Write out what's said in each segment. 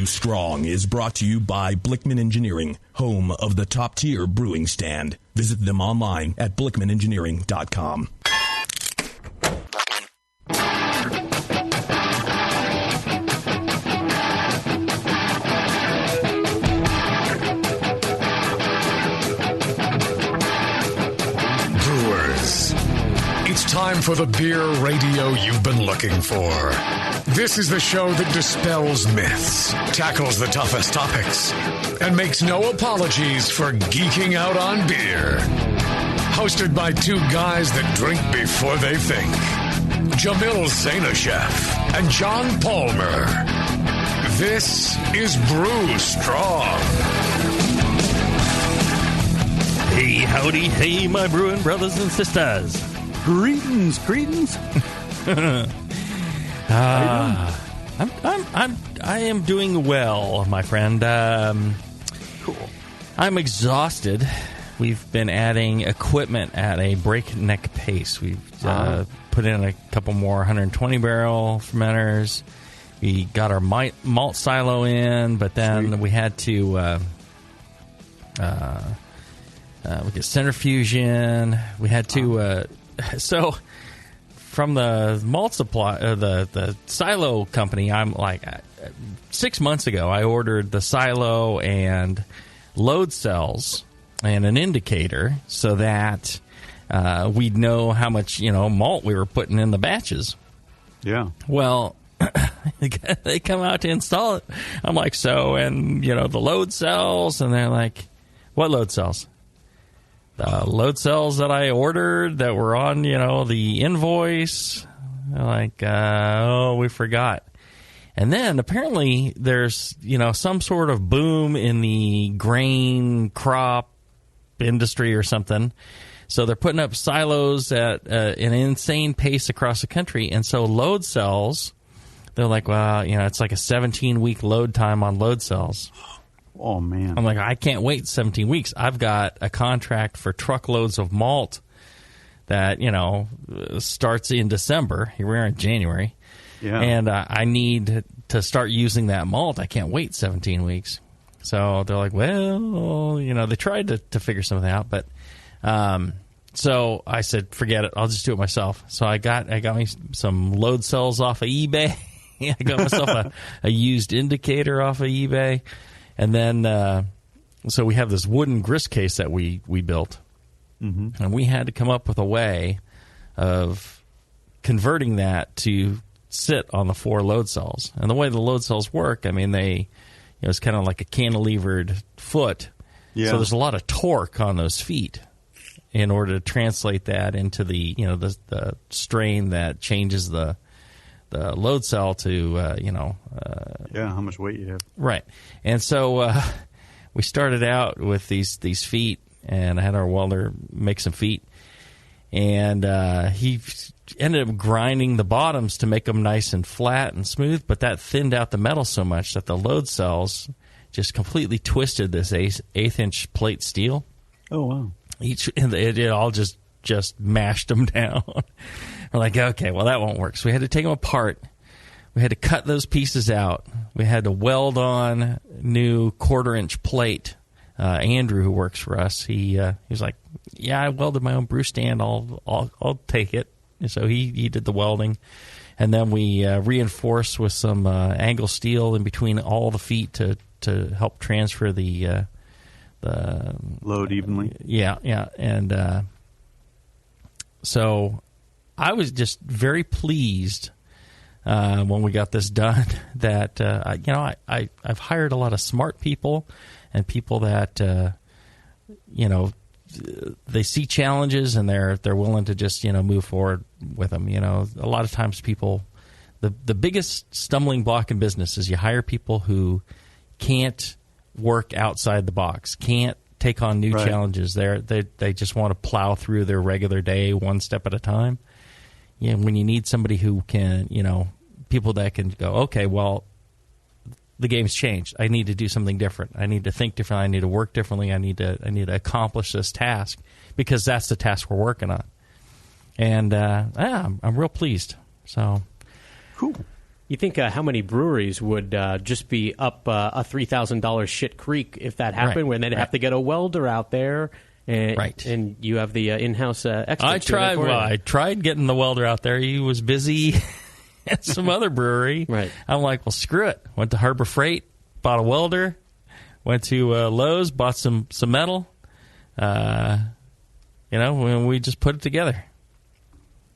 Brew Strong is brought to you by Blickman Engineering, home of the top-tier brewing stand. Visit them online at blickmanengineering.com. Brewers, it's time for the beer radio you've been looking for. This is the show that dispels myths, tackles the toughest topics, and makes no apologies for geeking out on beer. Hosted by two guys that drink before they think, Jamil Zainasheff and John Palmer. This is Brew Strong. Hey, howdy, hey, my brewing brothers and sisters. Greetings. I am doing well, my friend. Cool. I'm exhausted. We've been adding equipment at a breakneck pace. We've put in a couple more 120 barrel fermenters. We got our malt silo in, but then we had to we get centrifusion. We had to so from the malt supply, the silo company. I'm like 6 months ago, I ordered the silo and load cells and an indicator so that we'd know how much malt we were putting in the batches. Yeah. Well, they come out to install it. I'm like, and the load cells, and they're like, what load cells? The load cells that I ordered that were on, the invoice. They're like, we forgot. And then apparently there's, some sort of boom in the grain crop industry or something. So they're putting up silos at an insane pace across the country. And so load cells, they're like, well, it's like a 17-week load time on load cells. Oh, man. I'm like, I can't wait 17 weeks. I've got a contract for truckloads of malt that, starts in December. Here we are in January. Yeah. And I need to start using that malt. I can't wait 17 weeks. So they're like, well, they tried to figure something out. But so I said, forget it. I'll just do it myself. So I got me some load cells off of eBay. I got myself a used indicator off of eBay. And then, so we have this wooden grist case that we built. Mm-hmm. And we had to come up with a way of converting that to sit on the 4 load cells. And the way the load cells work, it's kind of like a cantilevered foot. Yeah. So there's a lot of torque on those feet in order to translate that into the, the strain that changes the load cell to, how much weight you have. Right. And so we started out with these feet, and I had our welder make some feet. And he ended up grinding the bottoms to make them nice and flat and smooth, but that thinned out the metal so much that the load cells just completely twisted this 1/8-inch plate steel. Oh, wow. It all just mashed them down. We're like, okay, well, that won't work. So we had to take them apart. We had to cut those pieces out. We had to weld on new 1/4-inch plate. Andrew, who works for us, he was like, yeah, I welded my own brew stand. I'll take it. And so he did the welding. And then we reinforced with some angle steel in between all the feet to help transfer the load evenly. Yeah. And so I was just very pleased when we got this done that, I've hired a lot of smart people and people that, they see challenges and they're willing to just, move forward with them. A lot of times people, the biggest stumbling block in business is you hire people who can't work outside the box, can't take on new challenges. They just want to plow through their regular day one step at a time. When you need somebody who can, people that can go, okay, well, the game's changed. I need to do something different. I need to think differently. I need to work differently. I need to accomplish this task because that's the task we're working on. And I'm real pleased. So cool. You think how many breweries would just be up a $3,000 shit creek if that happened, Right. when they'd have to get a welder out there, and, Right. and you have the in-house expert. I tried. Well, I tried getting the welder out there. He was busy at some other brewery. Right. I'm like, well, screw it. Went to Harbor Freight, bought a welder. Went to Lowe's, bought some metal. We just put it together.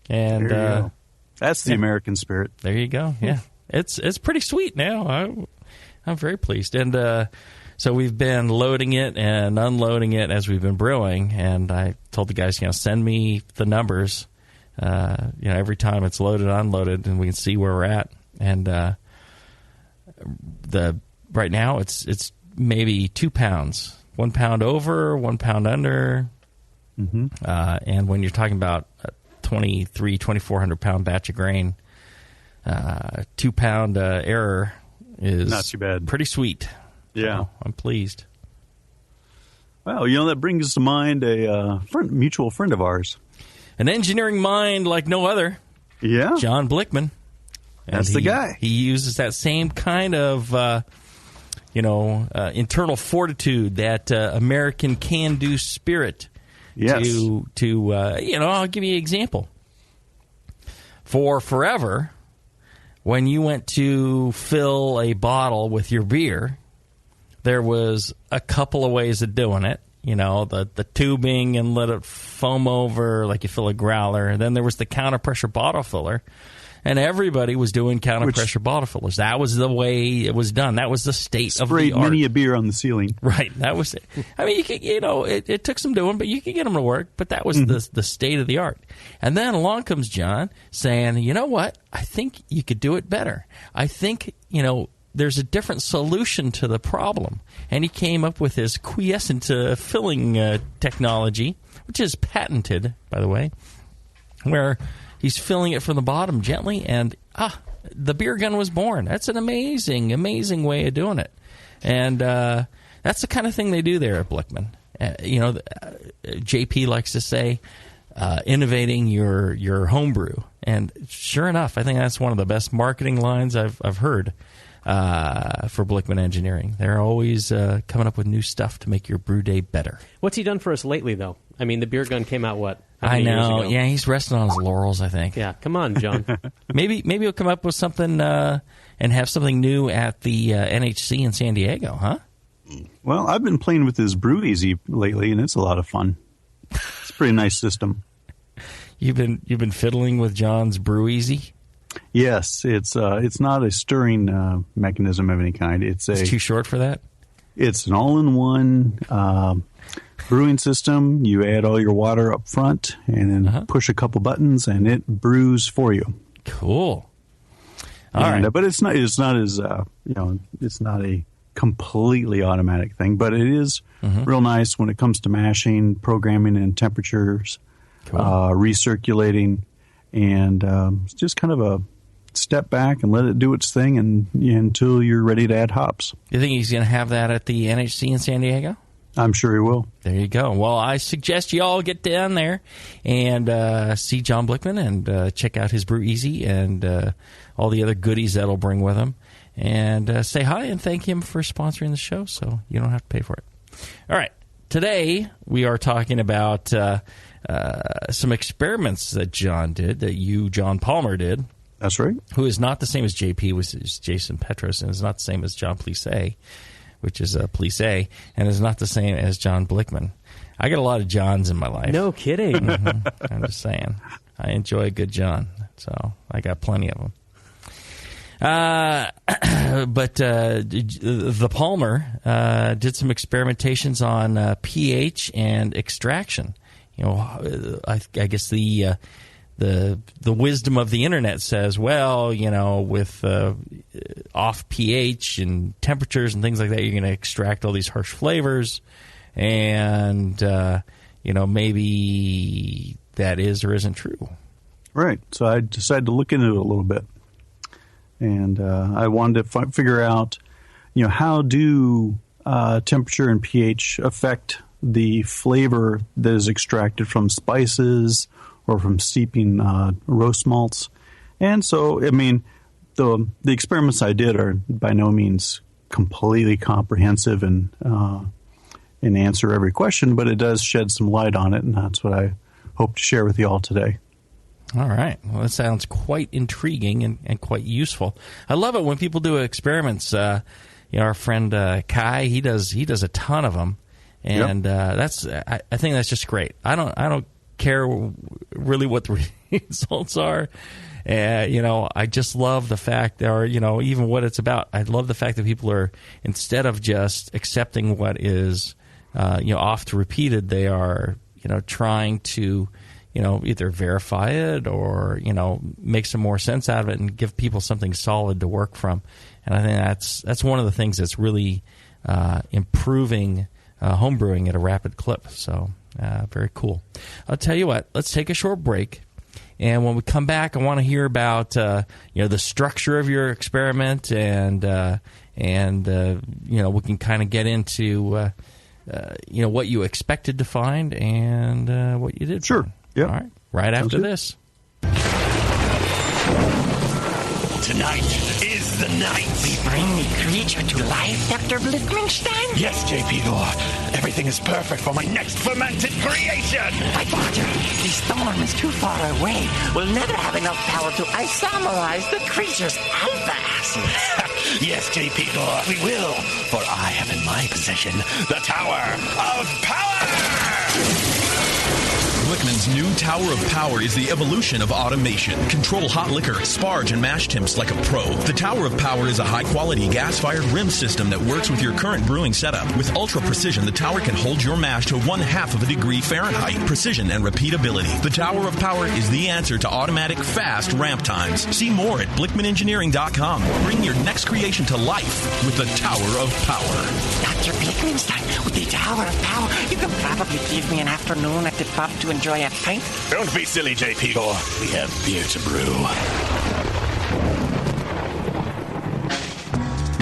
And There you go. That's the American spirit. there you go. Yeah, it's pretty sweet now. I'm very pleased. And so we've been loading it and unloading it as we've been brewing. And I told the guys, send me the numbers. Every time it's loaded, unloaded, and we can see where we're at. And right now it's maybe 2 pounds, 1 pound over, 1 pound under. Mm-hmm. And when you're talking about 2,400 pound batch of grain, 2 pound error is not too bad. Pretty sweet. Yeah. So I'm pleased. Well, that brings to mind a mutual friend of ours. An engineering mind like no other. Yeah. John Blickman. And That's the guy. He uses that same kind of, internal fortitude, that American can-do spirit. Yes. I'll give you an example. For forever, when you went to fill a bottle with your beer, there was a couple of ways of doing it. The tubing and let it foam over like you fill a growler. Then there was the counter-pressure bottle filler. And everybody was doing counter-pressure bottle fillers. That was the way it was done. That was the state of the art. Sprayed many a beer on the ceiling. Right. That was it. I mean, you could, it took some doing, but you could get them to work. But that was the state of the art. And then along comes John saying, you know what? I think you could do it better. I think, there's a different solution to the problem. And he came up with his quiescent filling technology, which is patented, by the way, where he's filling it from the bottom gently, and the beer gun was born. That's an amazing, amazing way of doing it. And that's the kind of thing they do there at Blickman. JP likes to say, innovating your homebrew. And sure enough, I think that's one of the best marketing lines I've heard for Blickman Engineering. They're always coming up with new stuff to make your brew day better. What's he done for us lately, though? I mean, the beer gun came out, what? I know. Years ago? Yeah, he's resting on his laurels, I think. Yeah, come on, John. Maybe he'll come up with something and have something new at the NHC in San Diego, huh? Well, I've been playing with his Brew Easy lately, and it's a lot of fun. It's a pretty nice system. You've been fiddling with John's Brew Easy? Yes, it's not a stirring mechanism of any kind. It's too short for that? It's an all-in-one brewing system. You add all your water up front and then push a couple buttons, and it brews for you. Cool. All right. But it's not as it's not a completely automatic thing, but it is real nice when it comes to mashing, programming, and temperatures, recirculating, and it's just kind of a step back and let it do its thing until you're ready to add hops. You think he's going to have that at the NHC in San Diego? I'm sure he will. There you go. Well, I suggest you all get down there and see John Blickman and check out his Brew Easy and all the other goodies that'll bring with him. And say hi and thank him for sponsoring the show so you don't have to pay for it. All right. Today, we are talking about some experiments that John did, that John Palmer, did. That's right. Who is not the same as JP, which is Jason Petros, and is not the same as John Plisse, which is Plisse, and is not the same as John Blickman. I got a lot of Johns in my life. No kidding. I'm just saying. I enjoy a good John, so I got plenty of them. But the Palmer did some experimentations on pH and extraction. I guess the wisdom of the internet says, well, with off pH and temperatures and things like that, you're going to extract all these harsh flavors, and maybe that is or isn't true. Right. So I decided to look into it a little bit, and I wanted to figure out, how do temperature and pH affect the flavor that is extracted from spices or from steeping roast malts. And so, the the experiments I did are by no means completely comprehensive and answer every question, but it does shed some light on it, and that's what I hope to share with you all today. All right. Well, that sounds quite intriguing and quite useful. I love it when people do experiments. Our friend Kai, he does a ton of them, and that's I think that's just great. I don't care really what the results are. I just love the fact, or even what it's about. I love the fact that people are, instead of just accepting what is oft repeated, they are trying to either verify it or make some more sense out of it and give people something solid to work from. And I think that's one of the things that's really improving homebrewing at a rapid clip. So very cool. I'll tell you what, let's take a short break. And when we come back, I want to hear about the structure of your experiment, and we can kind of get into what you expected to find and what you did. Sure. Yeah. All right. Right after this. Tonight is the night. We bring the creature to life, Dr. Blickmanstein? Yes, J.P. Gore. Everything is perfect for my next fermented creation. But, Doctor, the storm is too far away. We'll never have enough power to isomerize the creature's alpha acids. Yes, J.P. Gore, we will. For I have in my possession the Tower of Power. Blickman's new Tower of Power is the evolution of automation. Control hot liquor, sparge, and mash temps like a pro. The Tower of Power is a high-quality gas-fired rim system that works with your current brewing setup. With ultra precision, the tower can hold your mash to 1/2 of a degree Fahrenheit. Precision and repeatability. The Tower of Power is the answer to automatic, fast ramp times. See more at BlickmanEngineering.com. Bring your next creation to life with the Tower of Power. Dr. Blickmanstein, with the Tower of Power, you can probably give me an afternoon at the pub to enjoy a pint. Don't be silly, J.P. Gore. We have beer to brew.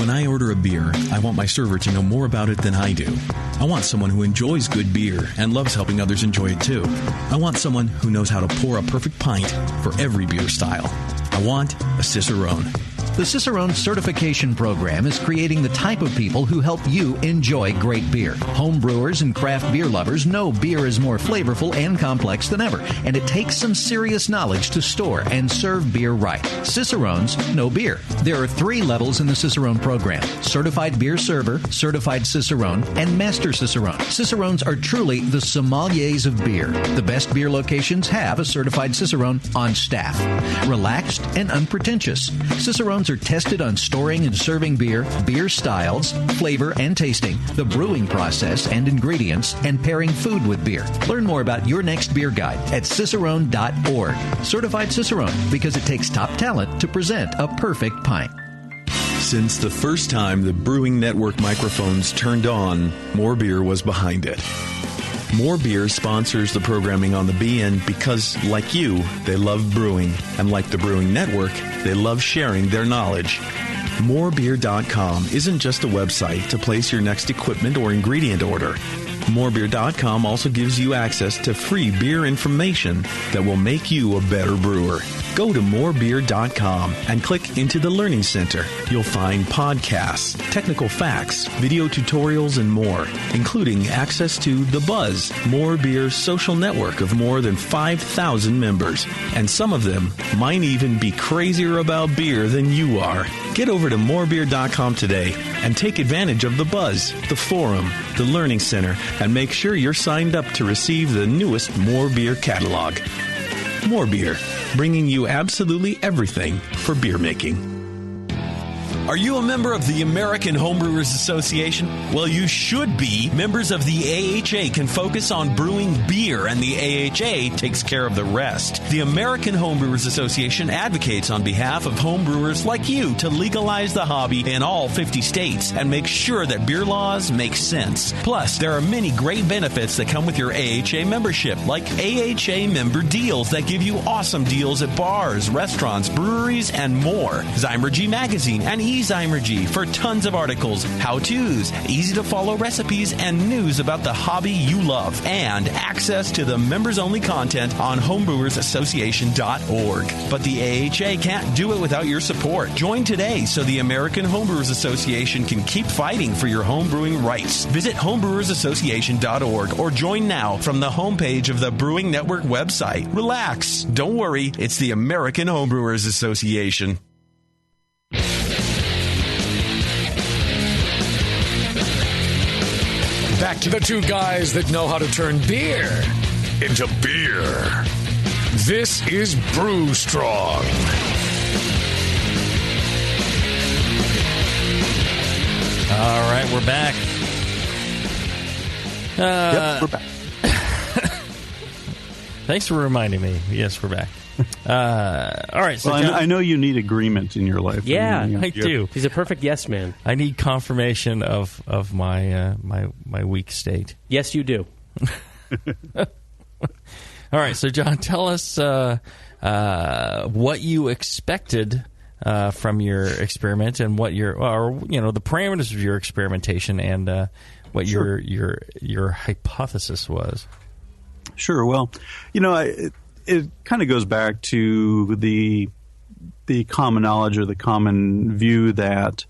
When I order a beer, I want my server to know more about it than I do. I want someone who enjoys good beer and loves helping others enjoy it too. I want someone who knows how to pour a perfect pint for every beer style. I want a Cicerone. The Cicerone Certification Program is creating the type of people who help you enjoy great beer. Home brewers and craft beer lovers know beer is more flavorful and complex than ever, and it takes some serious knowledge to store and serve beer right. Cicerones know beer. There are 3 levels in the Cicerone program: Certified Beer Server, Certified Cicerone, and Master Cicerone. Cicerones are truly the sommeliers of beer. The best beer locations have a certified Cicerone on staff. Relaxed and unpretentious. Cicerones are tested on storing and serving beer, beer styles, flavor and tasting, the brewing process and ingredients, and pairing food with beer. Learn more about your next beer guide at Cicerone.org. Certified Cicerone, because it takes top talent to present a perfect pint. Since the first time the Brewing Network microphones turned on, More Beer was behind it. More Beer sponsors the programming on the BN because, like you, they love brewing. And like the Brewing Network, they love sharing their knowledge. Morebeer.com isn't just a website to place your next equipment or ingredient order. Morebeer.com also gives you access to free beer information that will make you a better brewer. Go to morebeer.com and click into the Learning Center. You'll find podcasts, technical facts, video tutorials, and more, including access to The Buzz, More Beer's social network of more than 5,000 members. And some of them might even be crazier about beer than you are. Get over to morebeer.com today and take advantage of The Buzz, the forum, the Learning Center, and make sure you're signed up to receive the newest More Beer catalog. More Beer, bringing you absolutely everything for beer making. Are you a member of the American Homebrewers Association? Well, you should be. Members of the AHA can focus on brewing beer, and the AHA takes care of the rest. The American Homebrewers Association advocates on behalf of homebrewers like you to legalize the hobby in all 50 states and make sure that beer laws make sense. Plus, there are many great benefits that come with your AHA membership, like AHA member deals that give you awesome deals at bars, restaurants, breweries, and more. Zymergy Magazine and Zymergy for tons of articles, how-tos, easy-to-follow recipes, and news about the hobby you love, and access to the members-only content on homebrewersassociation.org. But the AHA can't do it without your support. Join today so the American Homebrewers Association can keep fighting for your homebrewing rights. Visit homebrewersassociation.org or join now from the homepage of the Brewing Network website. Relax. Don't worry. It's the American Homebrewers Association. Back to the two guys that know how to turn beer into beer. This is Brew Strong. All right, we're back. Yep, we're back. Thanks for reminding me. Yes, we're back. All right. So well, John, I know you need agreement in your life. Yeah, I do. He's a perfect yes man. I need confirmation of my my weak state. Yes, you do. All right. So John, tell us what you expected from your experiment and what the parameters of your experimentation and what Sure. your hypothesis was. Sure. Well, it kind of goes back to the common knowledge or the common view that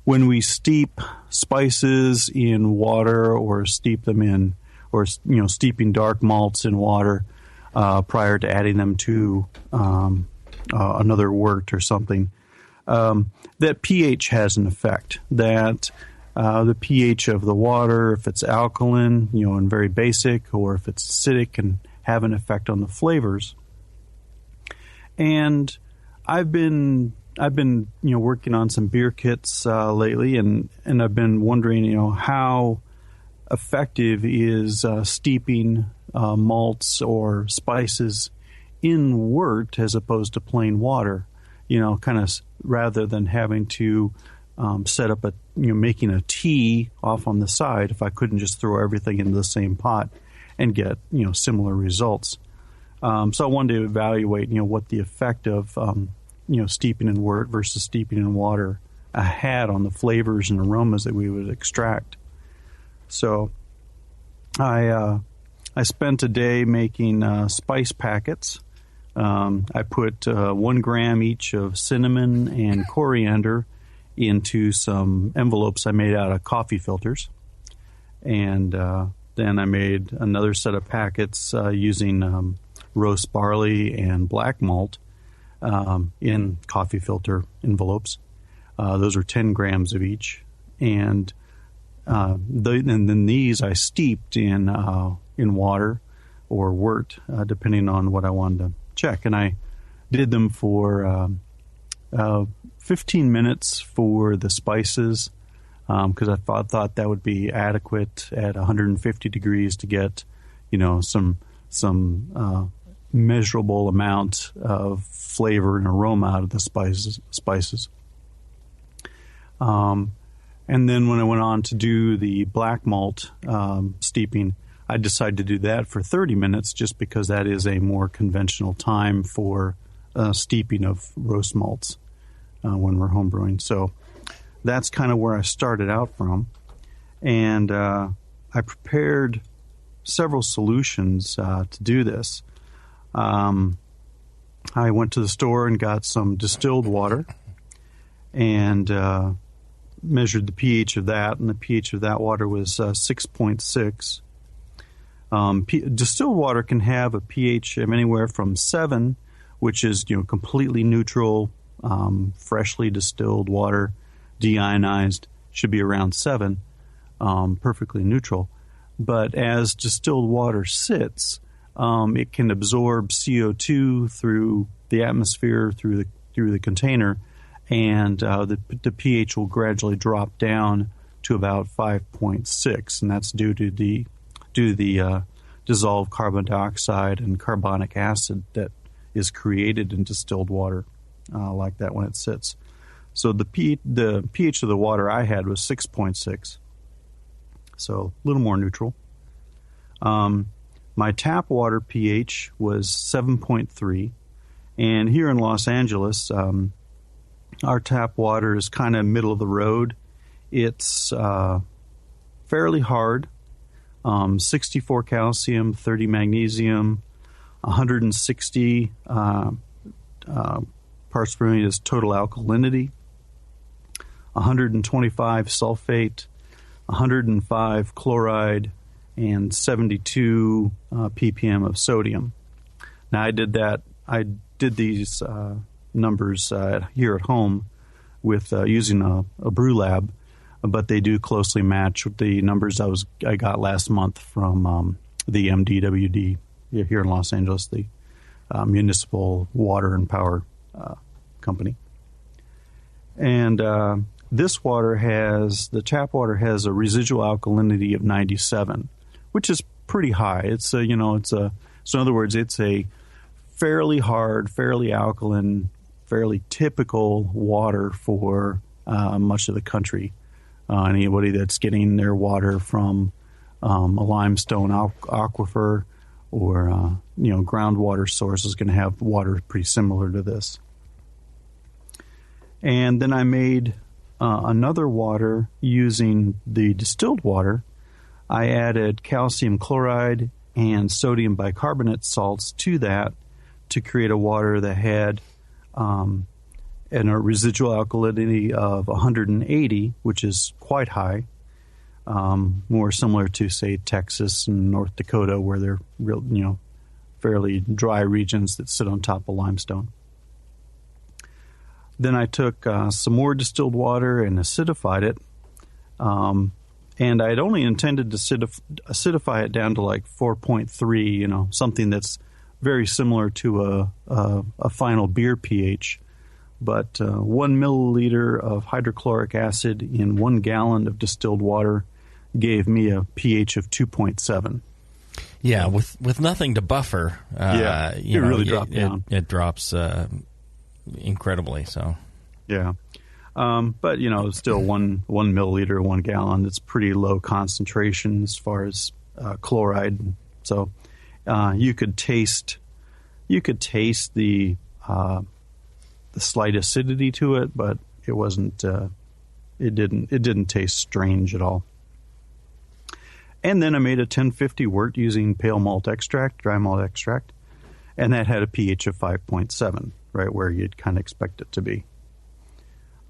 when we steep spices in water or steep them in, or steeping dark malts in water prior to adding them to another wort or something, that pH has an effect. That the pH of the water, if it's alkaline, and very basic, or if it's acidic, can have an effect on the flavors. And I've been working on some beer kits lately, and I've been wondering, how effective is steeping malts or spices in wort as opposed to plain water, kind of rather than having to set up making a tea off on the side, if I couldn't just throw everything into the same pot and get, similar results. So I wanted to evaluate, what the effect of, steeping in wort versus steeping in water had on the flavors and aromas that we would extract. So I spent a day making spice packets. I put 1 gram each of cinnamon and coriander into some envelopes I made out of coffee filters. And then I made another set of packets using roast barley and black malt in coffee filter envelopes. Those are 10 grams of each. And then these I steeped in water or wort, depending on what I wanted to check. And I did them for 15 minutes for the spices, because I thought that would be adequate at 150 degrees to get, some measurable amount of flavor and aroma out of the spices. And then when I went on to do the black malt steeping, I decided to do that for 30 minutes just because that is a more conventional time for steeping of roast malts when we're homebrewing. So that's kind of where I started out from. And I prepared several solutions to do this. I went to the store and got some distilled water and measured the pH of that, and the pH of that water was 6.6. Distilled water can have a pH of anywhere from 7, which is completely neutral, freshly distilled water, deionized, should be around 7, perfectly neutral. But as distilled water sits, it can absorb CO2 through the atmosphere, through the container, and the pH will gradually drop down to about 5.6, and that's due to the dissolved carbon dioxide and carbonic acid that is created in distilled water like that when it sits. So the pH of the water I had was 6.6, so a little more neutral. My tap water pH was 7.3, and here in Los Angeles, our tap water is kind of middle of the road. It's fairly hard, 64 calcium, 30 magnesium, 160 parts per million is total alkalinity, 125 sulfate, 105 chloride, and 72 ppm of sodium. Now I did these numbers here at home with using a brew lab, but they do closely match with the numbers I got last month from the MDWD here in Los Angeles, the municipal water and power company. And the tap water has a residual alkalinity of 97, which is pretty high. So in other words, it's a fairly hard, fairly alkaline, fairly typical water for much of the country. Anybody that's getting their water from a limestone aquifer or groundwater source is going to have water pretty similar to this. And then I made another water using the distilled water. I added calcium chloride and sodium bicarbonate salts to that to create a water that had a residual alkalinity of 180, which is quite high, more similar to, say, Texas and North Dakota, where they're real, fairly dry regions that sit on top of limestone. Then I took some more distilled water and acidified it, and I'd only intended to acidify it down to like 4.3, something that's very similar to a final beer pH. But 1 milliliter of hydrochloric acid in 1 gallon of distilled water gave me a pH of 2.7. Yeah, with nothing to buffer, it really dropped down. It drops incredibly. So yeah, but still 1 milliliter, 1 gallon. It's pretty low concentration as far as chloride. So you could taste the slight acidity to it, but it wasn't. It didn't taste strange at all. And then I made a 1050 wort using pale malt extract, dry malt extract, and that had a pH of 5.7, right where you'd kind of expect it to be.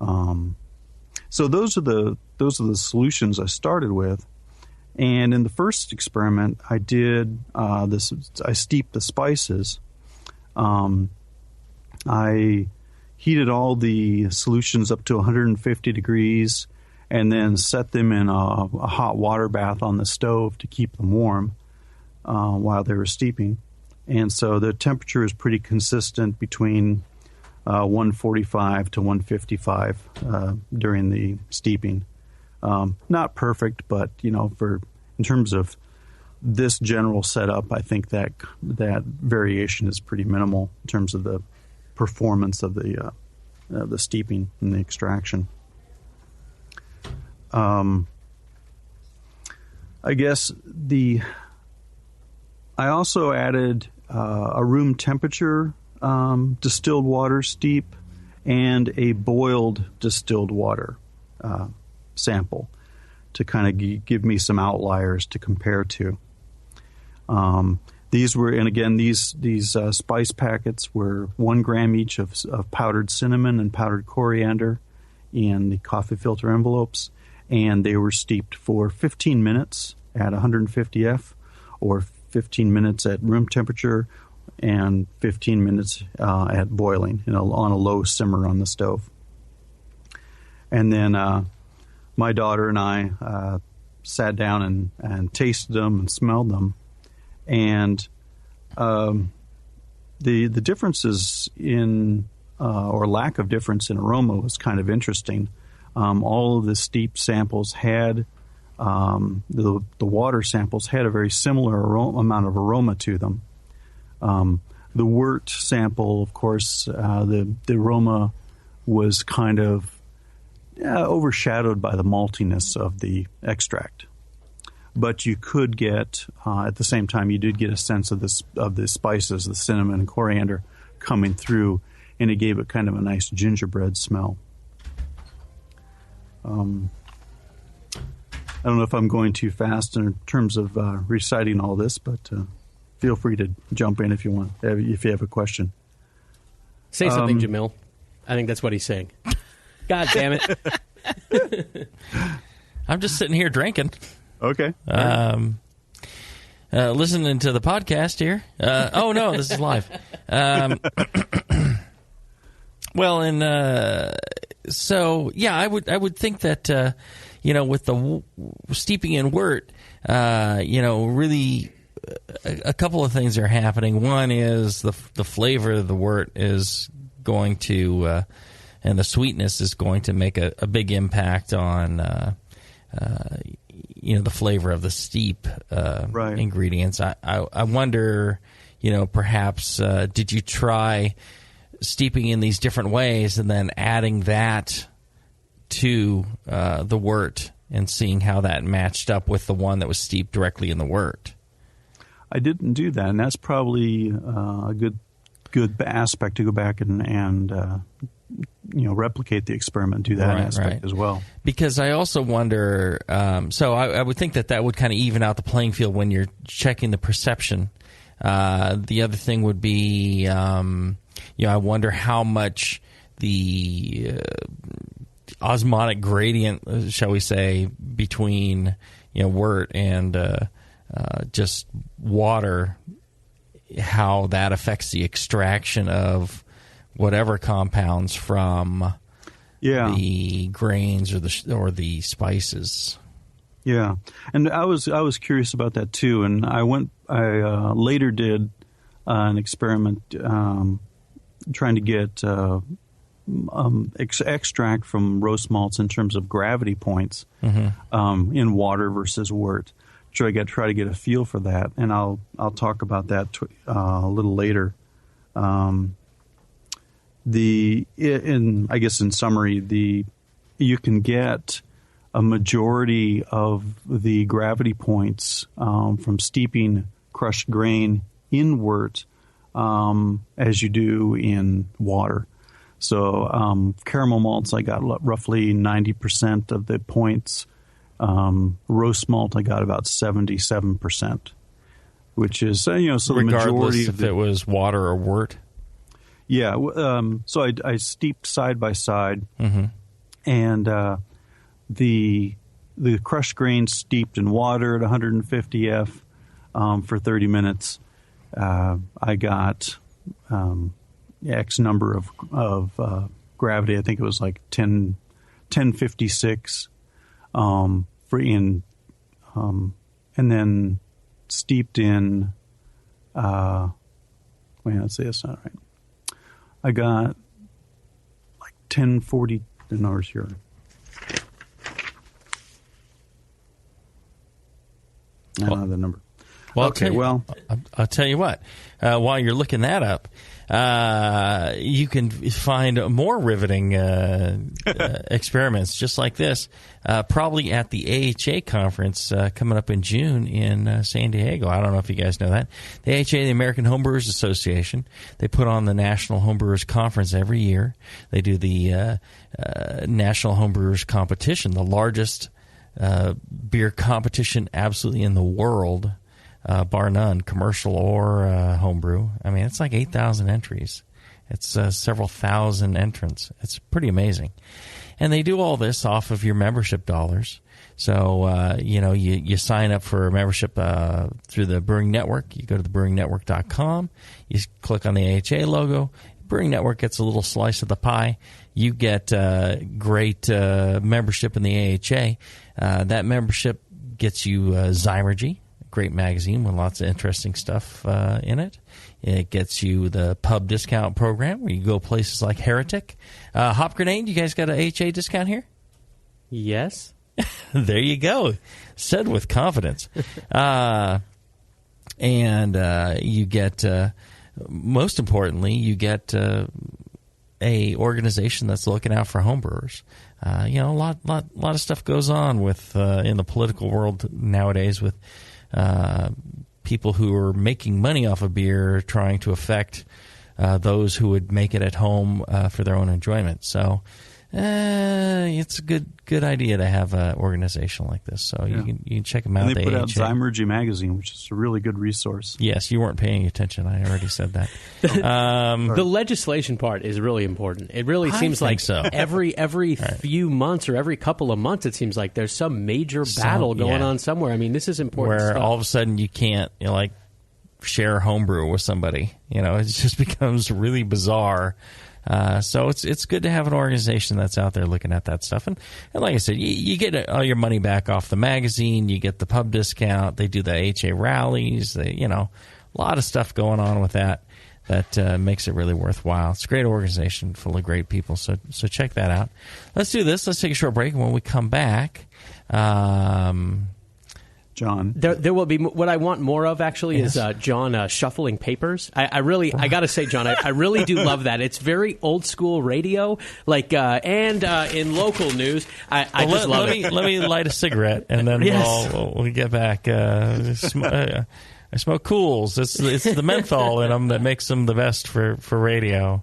So those are the solutions I started with. And in the first experiment, I did this. I steeped the spices. I heated all the solutions up to 150 degrees and then set them in a hot water bath on the stove to keep them warm while they were steeping. And so the temperature is pretty consistent between 145 to 155 during the steeping. Not perfect, but in terms of this general setup, I think that variation is pretty minimal in terms of the performance of the steeping and the extraction. I guess I also added a room temperature distilled water steep and a boiled distilled water sample to kind of give me some outliers to compare to. These were, and again, these spice packets were 1 gram each of powdered cinnamon and powdered coriander in the coffee filter envelopes, and they were steeped for 15 minutes at 150 F, or 15 minutes at room temperature, and 15 minutes at boiling on a low simmer on the stove. And then my daughter and I sat down and tasted them and smelled them. And the differences in or lack of difference in aroma was kind of interesting. All of the steep samples had the water samples had a very similar amount of aroma to them. The wort sample, of course, the aroma was kind of overshadowed by the maltiness of the extract. But you could get, at the same time, you did get a sense of the spices, the cinnamon and coriander coming through, and it gave it kind of a nice gingerbread smell. I don't know if I'm going too fast in terms of reciting all this, but feel free to jump in if you want, if you have a question. Say something, Jamil. I think that's what he's saying. God damn it. I'm just sitting here drinking. Okay. Listening to the podcast here. Oh, no, this is live. Well, and so, yeah, I would think that, with the steeping in wort, really a couple of things are happening. One is the flavor of the wort is going to, and the sweetness is going to make a big impact on, the flavor of the steep ingredients. I wonder, perhaps did you try steeping in these different ways and then adding that to the wort and seeing how that matched up with the one that was steeped directly in the wort? I didn't do that, and that's probably a good aspect to go back and replicate the experiment, do that aspect as well. Because I also wonder, so I would think that would kind of even out the playing field when you're checking the perception. The other thing would be, I wonder how much the osmotic gradient, shall we say, between wort and just water, how that affects the extraction of whatever compounds from the grains or the spices. Yeah, and I was curious about that too, and I later did an experiment trying to get extract from roast malts in terms of gravity points in water versus wort. Try to get a feel for that, and I'll talk about that a little later. In summary, you can get a majority of the gravity points from steeping crushed grain in wort as you do in water. So caramel malts, I got roughly 90% of the points. Roast malt, I got about 77%, which is so the majority of it was water or wort. Yeah, so I steeped side by side, and the crushed grain steeped in water at 150 F for 30 minutes. I got X number of gravity. I think it was like 1056 and then steeped in. Let's say that's not right. I got like 1040. The numbers here. I don't have the number. Well, okay, I'll tell you what. While you're looking that up, you can find more riveting experiments just like this, probably at the AHA conference coming up in June in San Diego. I don't know if you guys know that. The AHA, the American Homebrewers Association, they put on the National Homebrewers Conference every year. They do the National Homebrewers Competition, the largest beer competition absolutely in the world. Bar none, commercial or homebrew. I mean, it's like 8,000 entries. It's several thousand entrants. It's pretty amazing. And they do all this off of your membership dollars. So, you sign up for a membership through the Brewing Network. You go to thebrewingnetwork.com. You click on the AHA logo. Brewing Network gets a little slice of the pie. You get great membership in the AHA. That membership gets you Zymergy, great magazine with lots of interesting stuff in it. It gets you the pub discount program where you go places like Heretic. Hop Grenade, you guys got an AHA discount here? Yes. There you go. Said with confidence. And you get, most importantly, you get a organization that's looking out for homebrewers. A lot of stuff goes on with in the political world nowadays with people who are making money off of beer trying to affect those who would make it at home for their own enjoyment. So it's a good idea to have an organization like this. So you can check them out. And they put out Zymergy Magazine, which is a really good resource. Yes, you weren't paying attention. I already said that. The legislation part is really important. It really seems like so. every few months or every couple of months, it seems like there's some major battle going on somewhere. I mean, this is important where stuff. all of a sudden you can't share homebrew with somebody. It just becomes really bizarre. So it's good to have an organization that's out there looking at that stuff. And like I said, you get all your money back off the magazine. You get the pub discount. They do the HA rallies. A lot of stuff going on with that makes it really worthwhile. It's a great organization full of great people. So check that out. Let's do this. Let's take a short break. And when we come back, John, there will be what I want more of. Actually, is John shuffling papers. I got to say, John, I really do love that. It's very old school radio, and in local news. I just love it. Let me light a cigarette, and then we'll get back. I smoke Cools. It's the menthol in them that makes them the best for radio.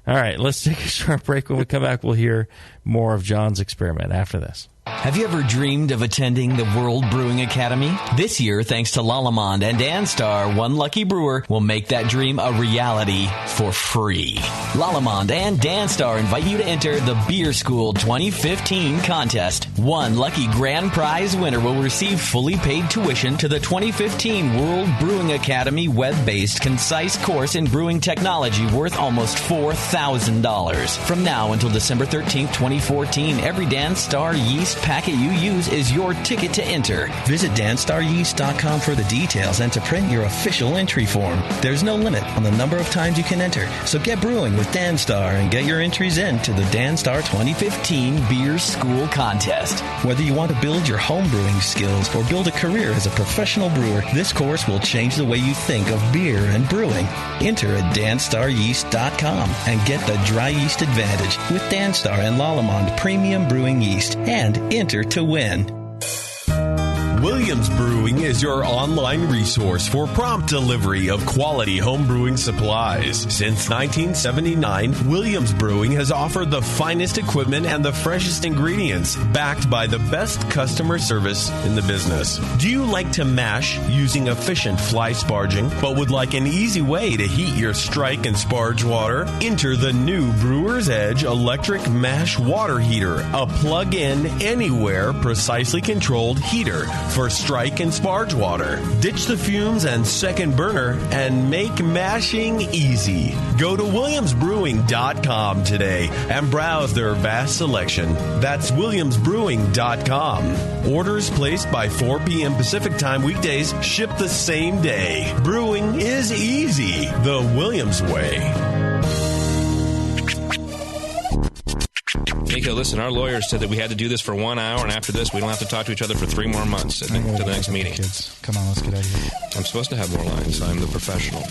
All right, let's take a short break. When we come back, we'll hear more of John's experiment after this. Have you ever dreamed of attending the World Brewing Academy? This year, thanks to Lallemand and Danstar, one lucky brewer will make that dream a reality for free. Lallemand and Danstar invite you to enter the Beer School 2015 contest. One lucky grand prize winner will receive fully paid tuition to the 2015 World Brewing Academy web-based concise course in brewing technology worth almost $4,000. From now until December 13th, 2014, every Danstar yeast packet you use is your ticket to enter. Visit danstaryeast.com for the details and to print your official entry form. There's no limit on the number of times you can enter, so get brewing with Danstar and get your entries in to the Danstar 2015 Beer School Contest. Whether you want to build your home brewing skills or build a career as a professional brewer, this course will change the way you think of beer and brewing. Enter at danstaryeast.com and get the dry yeast advantage with Danstar and Lallemand Premium Brewing Yeast and enter to win. Williams Brewing is your online resource for prompt delivery of quality home brewing supplies. Since 1979, Williams Brewing has offered the finest equipment and the freshest ingredients, backed by the best customer service in the business. Do you like to mash using efficient fly sparging, but would like an easy way to heat your strike and sparge water? Enter the new Brewer's Edge electric mash water heater, a plug-in, anywhere, precisely controlled heater for strike and sparge water. Ditch the fumes and second burner and make mashing easy. Go to williamsbrewing.com today and browse their vast selection. That's williamsbrewing.com. Orders placed by 4 p.m. Pacific Time weekdays ship the same day. Brewing is easy the Williams way. Nico, listen, our lawyers said that we had to do this for 1 hour, and after this, we don't have to talk to each other for 3 more months to the next meeting. Kids, come on, let's get out of here. I'm supposed to have more lines. I'm the professional.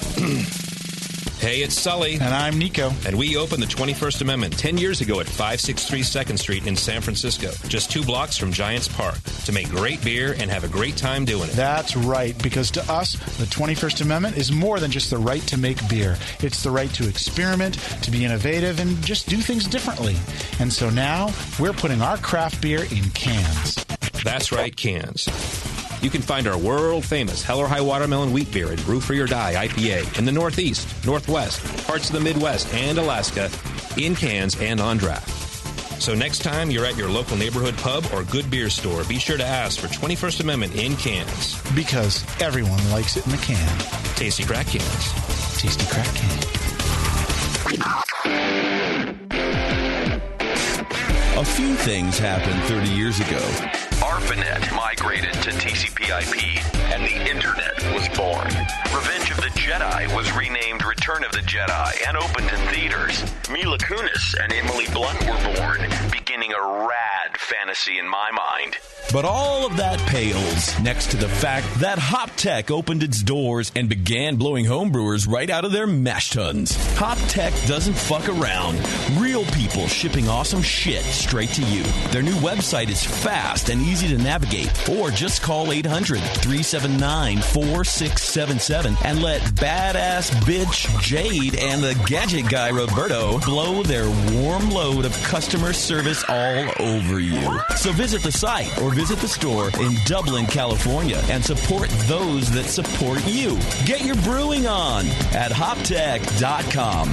Hey, it's Sully. And I'm Nico. And we opened the 21st Amendment 10 years ago at 563 2nd Street in San Francisco, just 2 blocks from Giants Park, to make great beer and have a great time doing it. That's right, because to us, the 21st Amendment is more than just the right to make beer. It's the right to experiment, to be innovative, and just do things differently. And so now, we're putting our craft beer in cans. That's right, cans. You can find our world-famous Hell or High Watermelon Wheat Beer and Brew for Your Die IPA in the Northeast, Northwest, parts of the Midwest, and Alaska in cans and on draft. So next time you're at your local neighborhood pub or good beer store, be sure to ask for 21st Amendment in cans. Because everyone likes it in a can. Tasty crack cans. Tasty crack can. A few things happened 30 years ago. ARPANET migrated to TCP/IP, and the Internet was born. Revenge of the Jedi was renamed Return of the Jedi and opened in theaters. Mila Kunis and Emily Blunt were born, beginning a rad mad fantasy in my mind. But all of that pales next to the fact that HopTech opened its doors and began blowing homebrewers right out of their mash tuns. HopTech doesn't fuck around. Real people shipping awesome shit straight to you. Their new website is fast and easy to navigate. Or just call 800-379-4677 and let badass bitch Jade and the gadget guy Roberto blow their warm load of customer service all over you. So visit the site or visit the store in Dublin, California, and support those that support you. Get your brewing on at hoptech.com.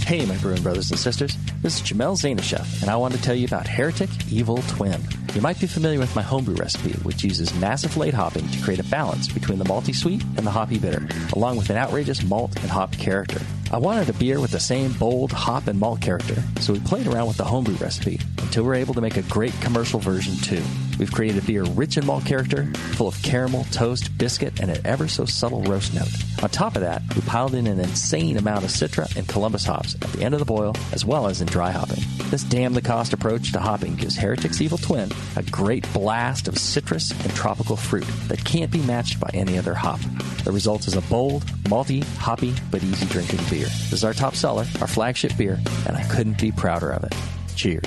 Hey, my brewing brothers and sisters. This is Jamil Zainashev, and I want to tell you about Heretic Evil Twin. You might be familiar with my homebrew recipe, which uses massive late hopping to create a balance between the malty sweet and the hoppy bitter, along with an outrageous malt and hop character. I wanted a beer with the same bold hop and malt character, so we played around with the homebrew recipe until we were able to make a great commercial version too. We've created a beer rich in malt character, full of caramel, toast, biscuit, and an ever so subtle roast note. On top of that, we piled in an insane amount of Citra and Columbus hops at the end of the boil, as well as in dry hopping. This damn-the-cost approach to hopping gives Heretic's Evil Twin a great blast of citrus and tropical fruit that can't be matched by any other hop. The result is a bold, malty, hoppy, but easy-drinking beer. This is our top seller, our flagship beer, and I couldn't be prouder of it. Cheers.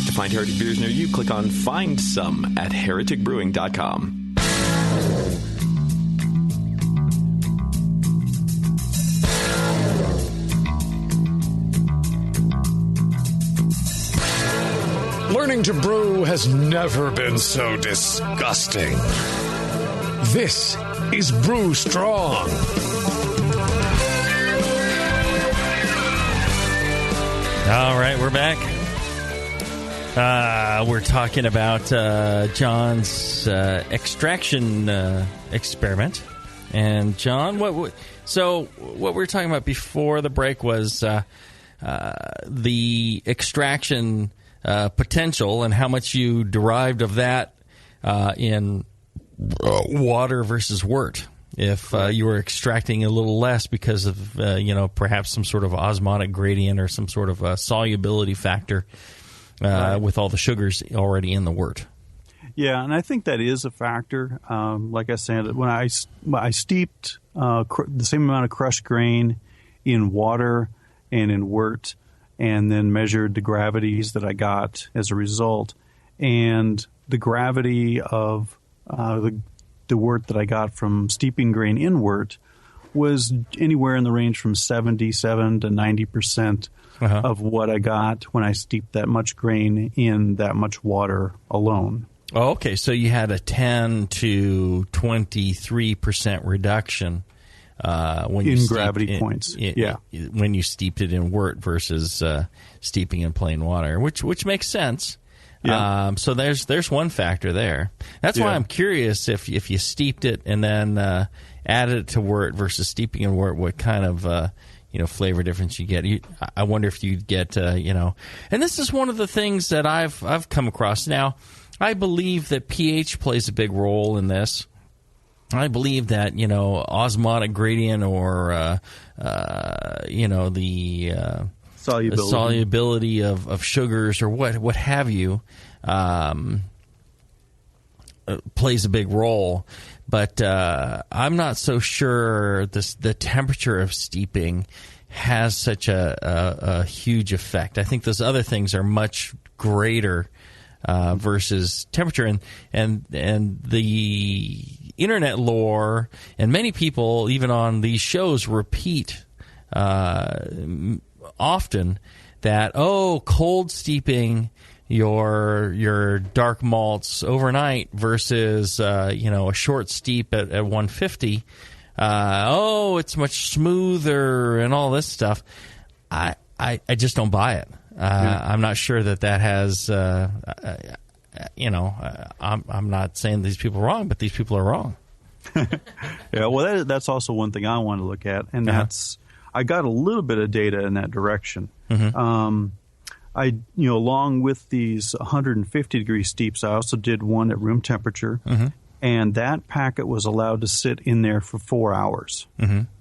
To find Heretic beers near you, click on Find Some at hereticbrewing.com. Learning to brew has never been so disgusting. This is Brew Strong. All right, we're back. We're talking about John's extraction experiment. And John, what we were talking about before the break was the extraction potential and how much you derived of that in water versus wort. If you were extracting a little less because of perhaps some sort of osmotic gradient or some sort of solubility factor with all the sugars already in the wort. Yeah, and I think that is a factor. Like I said, when I steeped the same amount of crushed grain in water and in wort, and then measured the gravities that I got as a result, and the gravity of the wort that I got from steeping grain in wort was anywhere in the range from 77 to 90% of what I got when I steeped that much grain in that much water alone. Oh, okay. So you had a 10 to 23% reduction when you in gravity points. When you steeped it in wort versus steeping in plain water, which makes sense. Yeah. So there's one factor there. That's why I'm curious if you steeped it and then added it to wort versus steeping in wort, what kind of flavor difference you get. I wonder if you'd get and this is one of the things that I've come across. Now, I believe that pH plays a big role in this. I believe that osmotic gradient or the solubility of sugars or what have you plays a big role, but I'm not so sure the temperature of steeping has such a huge effect. I think those other things are much greater versus temperature, and the internet lore and many people even on these shows repeat often that cold steeping your dark malts overnight versus a short steep at 150 it's much smoother and all this stuff. I just don't buy it. I'm not sure that has I'm not saying these people are wrong, but these people are wrong. Yeah, well, that's also one thing I want to look at, and that's I got a little bit of data in that direction. Mm-hmm. Along with these 150 degree steeps, I also did one at room temperature, and that packet was allowed to sit in there for 4 hours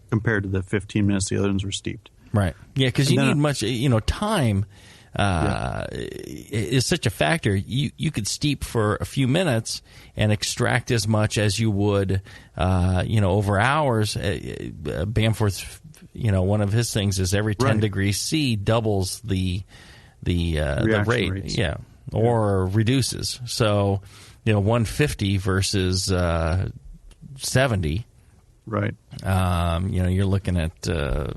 compared to the 15 minutes the other ones were steeped. Right. Yeah, because you need much, time is such a factor. You could steep for a few minutes and extract as much as you would, over hours. Bamforth's, one of his things is every 10 degrees C doubles the rate. Rates. Yeah. Or reduces. So, 150 versus 70. Right. You're looking at, a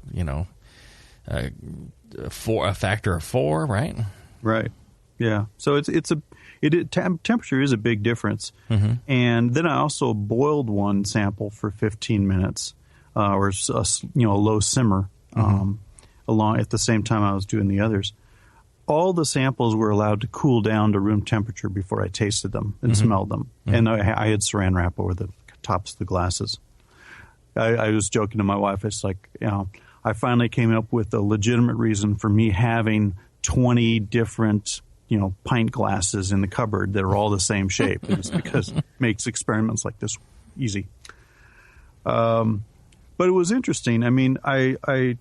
factor of 4, right? Right. Yeah. So temperature is a big difference. Mm-hmm. And then I also boiled one sample for 15 minutes, or a low simmer, along at the same time I was doing the others. All the samples were allowed to cool down to room temperature before I tasted them and smelled them. And I had saran wrap over the tops of the glasses. I was joking to my wife. It's like, I finally came up with a legitimate reason for me having 20 different, pint glasses in the cupboard that are all the same shape. It's because it makes experiments like this easy. But it was interesting. I mean, I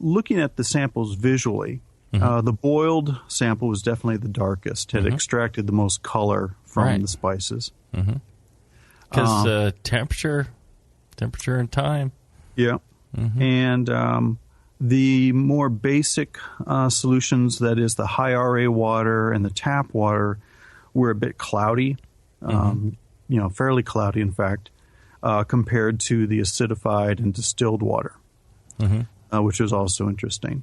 looking at the samples visually, the boiled sample was definitely the darkest. Had extracted the most color from the spices. Because temperature and time. Yeah. And the more basic solutions, that is the high RA water and the tap water, were a bit cloudy, fairly cloudy, in fact, compared to the acidified and distilled water, which was also interesting.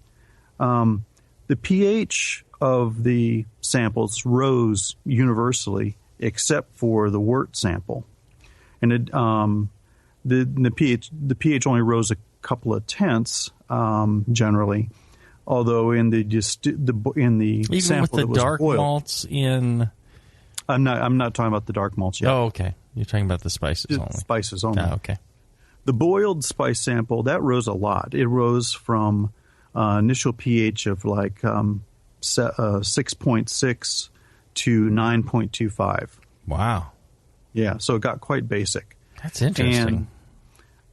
The pH of the samples rose universally except for the wort sample. And it, the pH only rose a couple of tenths generally, although in the even sample with the that was dark boiled, malts in. I'm not talking about the dark malts yet. Oh, okay. You're talking about the spices only. Spices only. Oh, okay. The boiled spice sample that rose a lot. It rose from initial pH of like 6.6 to 9.25. Wow. Yeah, so it got quite basic. That's interesting. And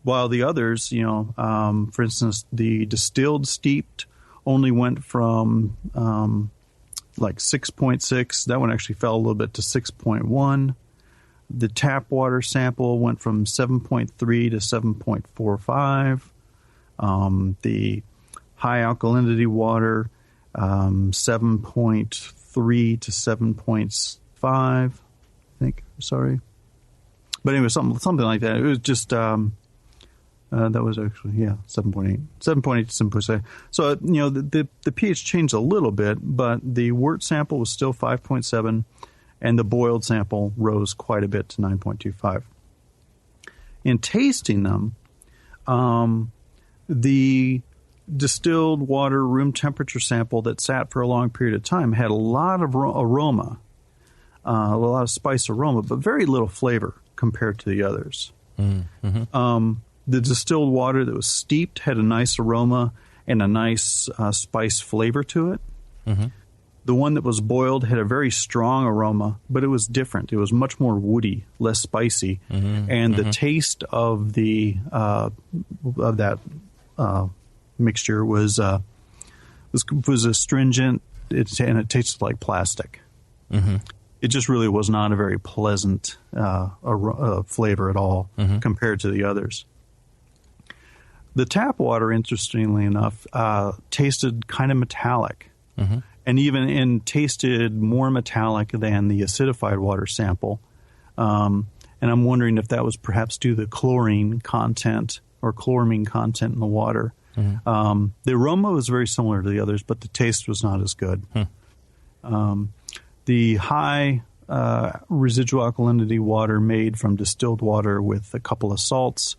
while the others, for instance, the distilled steeped only went from like 6.6. That one actually fell a little bit to 6.1. The tap water sample went from 7.3 to 7.45. The high alkalinity water, 7.3 to 7.5, I think. Sorry. But anyway, something like that. It was just, that was actually, 7.8. 7.8 to 7.6. So, the pH changed a little bit, but the wort sample was still 5.7, and the boiled sample rose quite a bit to 9.25. In tasting them, the distilled water room temperature sample that sat for a long period of time had a lot of aroma, a lot of spice aroma, but very little flavor compared to the others. The distilled water that was steeped had a nice aroma and a nice spice flavor to it. The one that was boiled had a very strong aroma, but it was different. It was much more woody, less spicy, and the taste of that mixture was astringent, and it tasted like plastic. It just really was not a very pleasant flavor at all compared to the others. The tap water, interestingly enough, tasted kind of metallic, and even tasted more metallic than the acidified water sample. And I'm wondering if that was perhaps due to the chlorine content or chloramine content in the water. The aroma was very similar to the others, but the taste was not as good. The high residual alkalinity water made from distilled water with a couple of salts,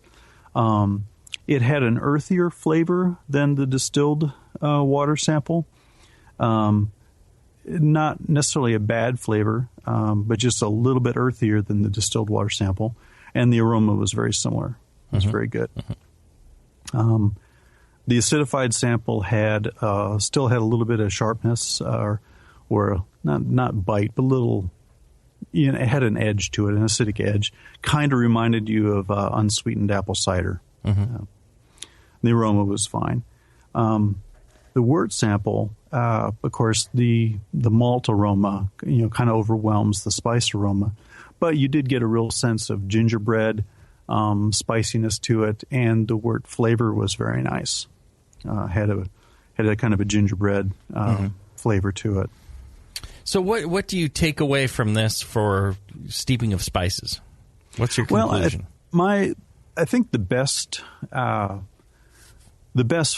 it had an earthier flavor than the distilled water sample. Not necessarily a bad flavor, but just a little bit earthier than the distilled water sample. And the aroma was very similar. It was very good. The acidified sample still had a little bit of sharpness, or not bite, but a little. It had an edge to it, an acidic edge. Kind of reminded you of unsweetened apple cider. The aroma was fine. The wort sample, of course, the malt aroma, kind of overwhelms the spice aroma, but you did get a real sense of gingerbread spiciness to it, and the wort flavor was very nice. Had a kind of a gingerbread flavor to it. So what do you take away from this for steeping of spices? What's your conclusion? Well, I think the best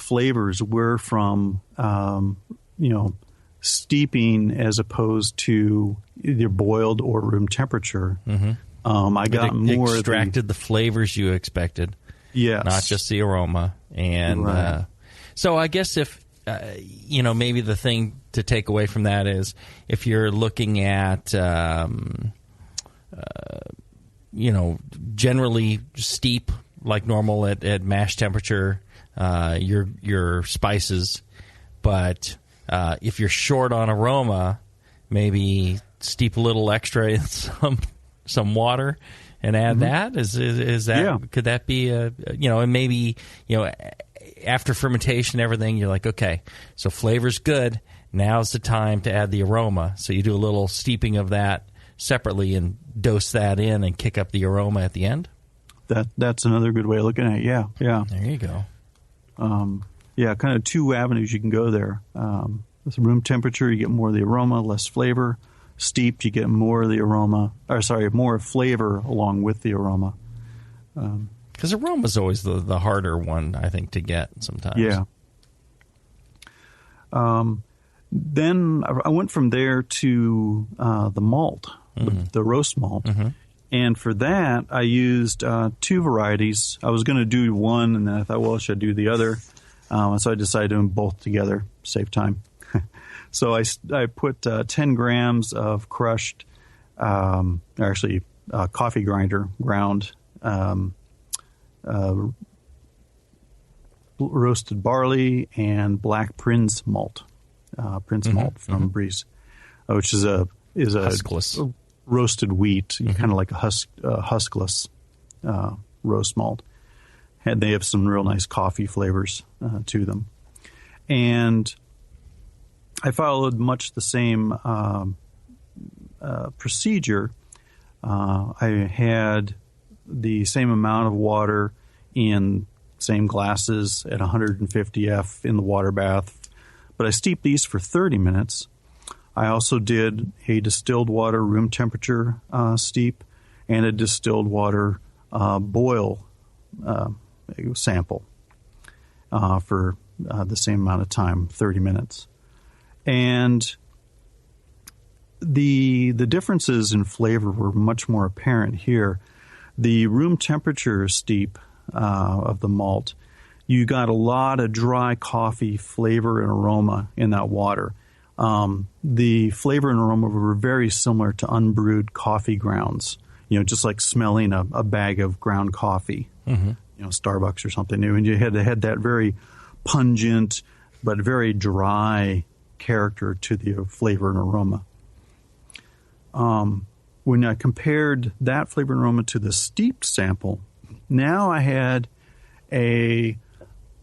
flavors were from steeping as opposed to either boiled or room temperature. I got more extracted the flavors you expected. Yes, not just the aroma. And right. So I guess if maybe the thing to take away from that is if you're looking at generally steep like normal at mash temperature your spices, but if you're short on aroma, maybe steep a little extra in some water and add that. Is that could that be and maybe after fermentation and everything, you're like, okay, so flavor's good. Now's the time to add the aroma. So you do a little steeping of that separately and dose that in and kick up the aroma at the end. That's another good way of looking at it. Yeah. There you go. Kind of two avenues you can go there. With room temperature, you get more of the aroma, less flavor. Steeped, you get more of the aroma, more flavor along with the aroma. Because aroma is always the harder one, I think, to get sometimes. Yeah. Then I went from there to the malt, the roast malt. And for that, I used two varieties. I was going to do one, and then I thought, well, should I do the other? So I decided to do them both together, save time. So I put 10 grams of crushed, coffee grinder ground roasted barley and black Prince malt, malt from Breeze, which is a huskless roasted wheat, kind of like a huskless roast malt. And they have some real nice coffee flavors to them. And I followed much the same procedure. I had the same amount of water in same glasses at 150 F in the water bath, but I steeped these for 30 minutes. I also did a distilled water room temperature steep and a distilled water boil sample for the same amount of time, 30 minutes. And the differences in flavor were much more apparent here. The room temperature steep of the malt, you got a lot of dry coffee flavor and aroma in that water. The flavor and aroma were very similar to unbrewed coffee grounds, just like smelling a bag of ground coffee, Starbucks or something new. And you had that very pungent but very dry character to the flavor and aroma. When I compared that flavor and aroma to the steeped sample, now I had a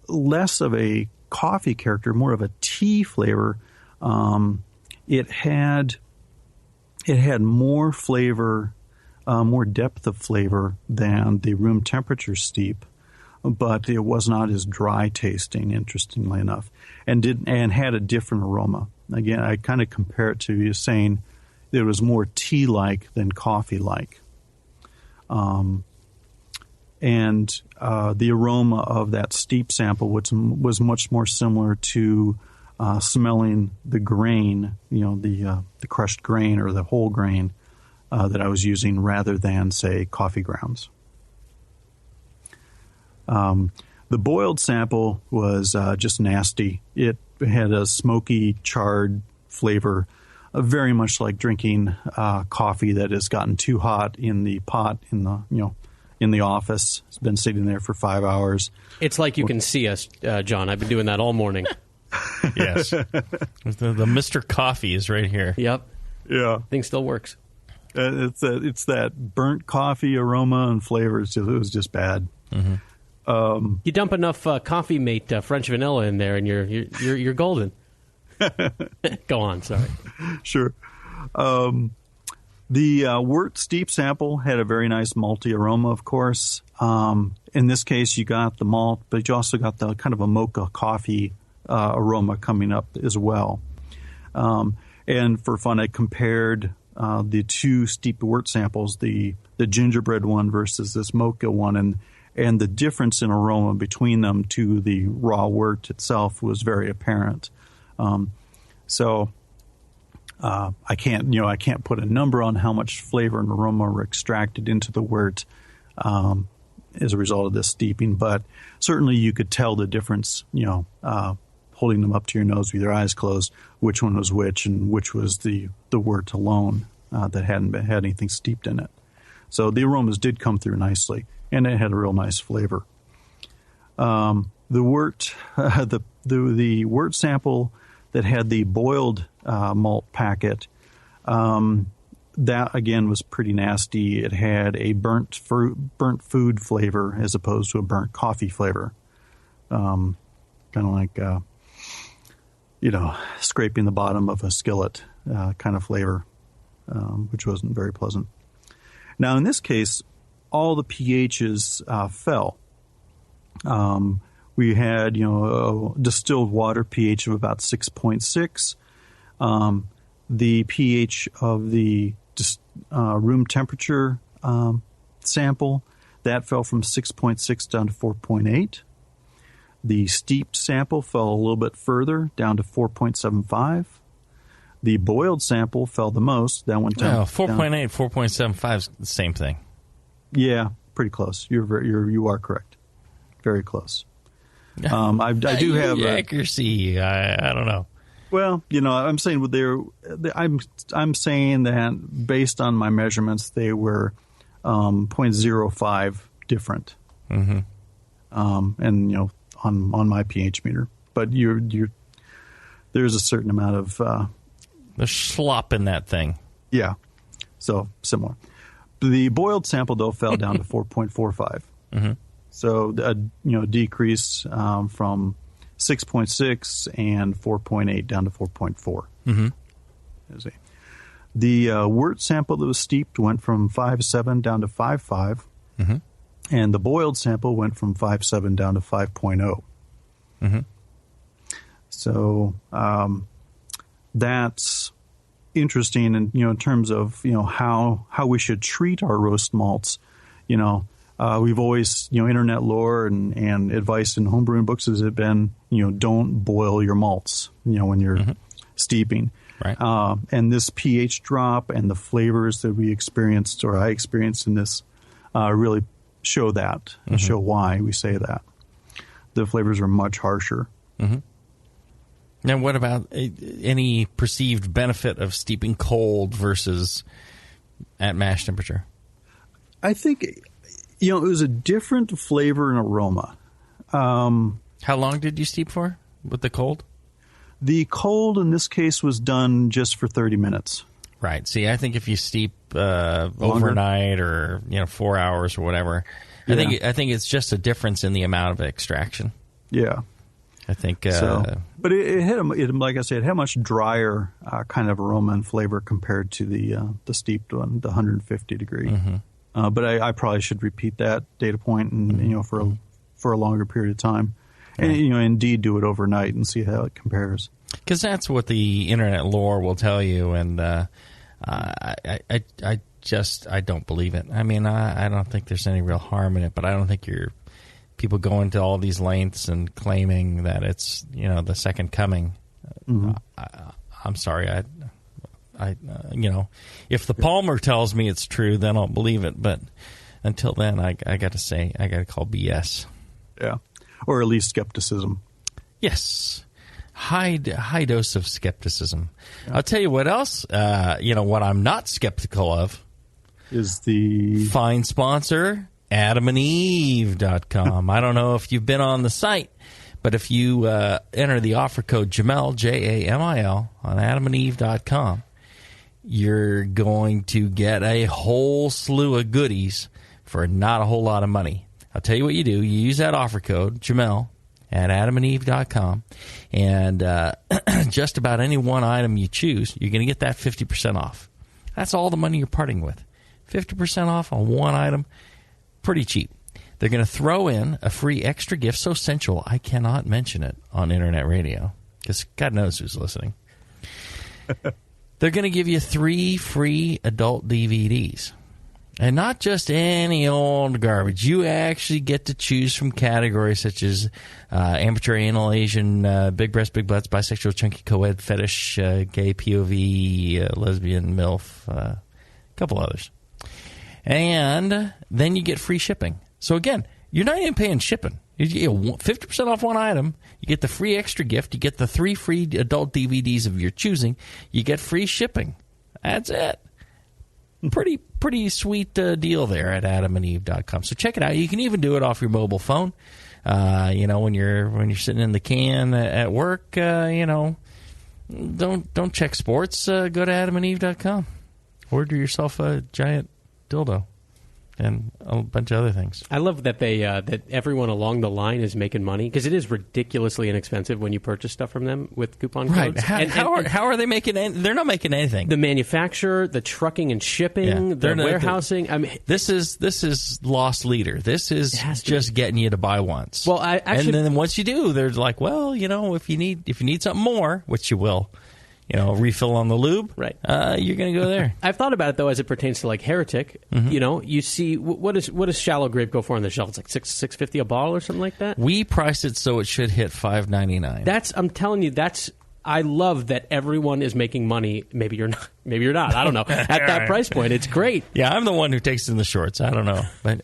less of a coffee character, more of a tea flavor. It had more flavor, more depth of flavor than the room temperature steep, but it was not as dry tasting, interestingly enough, and had a different aroma. Again, I kind of compare it to you saying it was more tea-like than coffee-like. And the aroma of that steep sample was much more similar to smelling the grain, the crushed grain or the whole grain that I was using rather than, say, coffee grounds. The boiled sample was just nasty. It had a smoky, charred flavor, very much like drinking coffee that has gotten too hot in the pot in the office. It's been sitting there for 5 hours. It's like you can see us, John. I've been doing that all morning. Yes. The Mr. Coffee is right here. Yep. Yeah. Thing still works. It's that burnt coffee aroma and flavors. It was just bad. You dump enough coffee mate French vanilla in there, and you're golden. Go on, sorry. Sure. The wort steep sample had a very nice malty aroma, of course. In this case, you got the malt, but you also got the kind of a mocha coffee aroma coming up as well. And for fun, I compared the two steep wort samples, the gingerbread one versus this mocha one, and the difference in aroma between them to the raw wort itself was very apparent. I can't put a number on how much flavor and aroma were extracted into the wort as a result of this steeping, but certainly you could tell the difference, holding them up to your nose with your eyes closed, which one was which and which was the wort alone that hadn't had anything steeped in it. So the aromas did come through nicely, and it had a real nice flavor. The wort, the wort sample that had the boiled malt packet, that again was pretty nasty. It had a burnt food flavor as opposed to a burnt coffee flavor, kind of like scraping the bottom of a skillet kind of flavor, which wasn't very pleasant. Now in this case, all the pHs fell. We had, a distilled water pH of about 6.6. The pH of the room temperature sample, that fell from 6.6 down to 4.8. The steeped sample fell a little bit further, down to 4.75. The boiled sample fell the most. That went down. 4.8, 4.75 is the same thing. Yeah, pretty close. You are correct. Very close. I do have accuracy. I don't know. Well, I'm saying I'm saying that based on my measurements, they were 0.05 different. Mm-hmm. And on my pH meter, but there's a certain amount of the slop in that thing. Yeah, so similar. The boiled sample though fell down to 4.45. Mm-hmm. So a decrease from 6.6 and 4.8 down to 4.4. Mm-hmm. The wort sample that was steeped went from 5.7 down to 5.5, mm-hmm. and the boiled sample went from 5.7 down to 5.0. Mm-hmm. So that's interesting, and in terms of how we should treat our roast malts. We've always, internet lore and advice in homebrewing books has been, don't boil your malts, when you're mm-hmm. steeping. Right. And this pH drop and the flavors that we experienced, or I experienced in this, really show that, mm-hmm. and show why we say that. The flavors are much harsher. Mm-hmm. Now, what about any perceived benefit of steeping cold versus at mash temperature? I think, it was a different flavor and aroma. How long did you steep for with the cold? The cold in this case was done just for 30 minutes. Right. See, I think if you steep overnight or 4 hours or whatever, yeah. I think it's just a difference in the amount of extraction. Yeah. I think. But it had, like I said, it had a much drier kind of aroma and flavor compared to the steeped one, the 150 degree. Mm-hmm. But I probably should repeat that data point, and mm-hmm. for a longer period of time, and indeed do it overnight and see how it compares. Because that's what the internet lore will tell you, and I don't believe it. I mean, I don't think there's any real harm in it, but I don't think people go into all these lengths and claiming that it's the second coming. Mm-hmm. I'm sorry, if the Palmer tells me it's true, then I'll believe it. But until then, I got to call BS. Yeah, or at least skepticism. Yes, high dose of skepticism. Yeah. I'll tell you what else. What I'm not skeptical of is the fine sponsor, AdamandEve.com. I don't know if you've been on the site, but if you enter the offer code Jamil, Jamil, on AdamandEve.com, you're going to get a whole slew of goodies for not a whole lot of money. I'll tell you what you do. You use that offer code, Jamil, at adamandeve.com, and just about any one item you choose, you're going to get that 50% off. That's all the money you're parting with. 50% off on one item, pretty cheap. They're going to throw in a free extra gift so sensual I cannot mention it on internet radio, because God knows who's listening. They're going to give you 3 free adult DVDs. And not just any old garbage. You actually get to choose from categories such as amateur, anal, Asian, big breast, big butts, bisexual, chunky, co-ed, fetish, gay, POV, lesbian, MILF, a couple others. And then you get free shipping. So again, you're not even paying shipping. You get 50% off one item. You get the free extra gift. You get the 3 free adult DVDs of your choosing. You get free shipping. That's it. Pretty sweet deal there at adamandeve.com. So check it out. You can even do it off your mobile phone. When you're sitting in the can at work, don't check sports. Go to adamandeve.com. Order yourself a giant dildo and a bunch of other things. I love that that everyone along the line is making money, because it is ridiculously inexpensive when you purchase stuff from them with coupon codes. Right. How are they making they're not making anything. The manufacturer, the trucking and shipping, the warehousing. I mean, this is lost leader. This is just getting you to buy once. Well, and then once you do, they're like, well, if you need something more, which you will, refill on the lube, right? You're going to go there. I've thought about it though, as it pertains to like Heretic. Mm-hmm. You see what does Shallow Grave go for on the shelf? It's like $6.50 a bottle or something like that. We priced it so it should hit $5.99. I'm telling you, I love that everyone is making money. Maybe you're not. Maybe you're not. I don't know. At that price point, it's great. Yeah, I'm the one who takes in the shorts. I don't know, but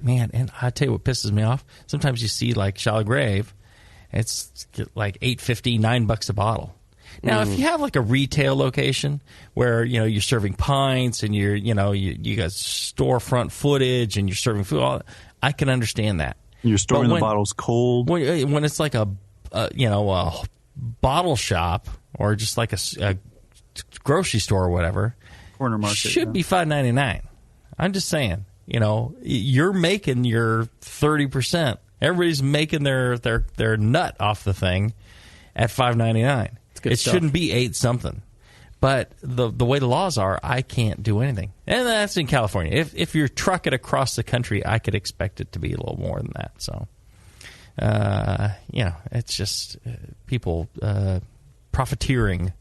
man, and I tell you what pisses me off. Sometimes you see like Shallow Grave, it's like $8.50, $9 a bottle. Now, if you have like a retail location where you're serving pints and you got storefront footage and you're serving food, I can understand that. You're storing the bottles cold. When it's like a bottle shop or just like a grocery store or whatever, corner market should be $5.99. I'm just saying, you're making your 30%. Everybody's making their nut off the thing at $5.99. It shouldn't be 8 something, but the way the laws are, I can't do anything, and that's in California. If you're trucking across the country, I could expect it to be a little more than that. So, it's just people profiteering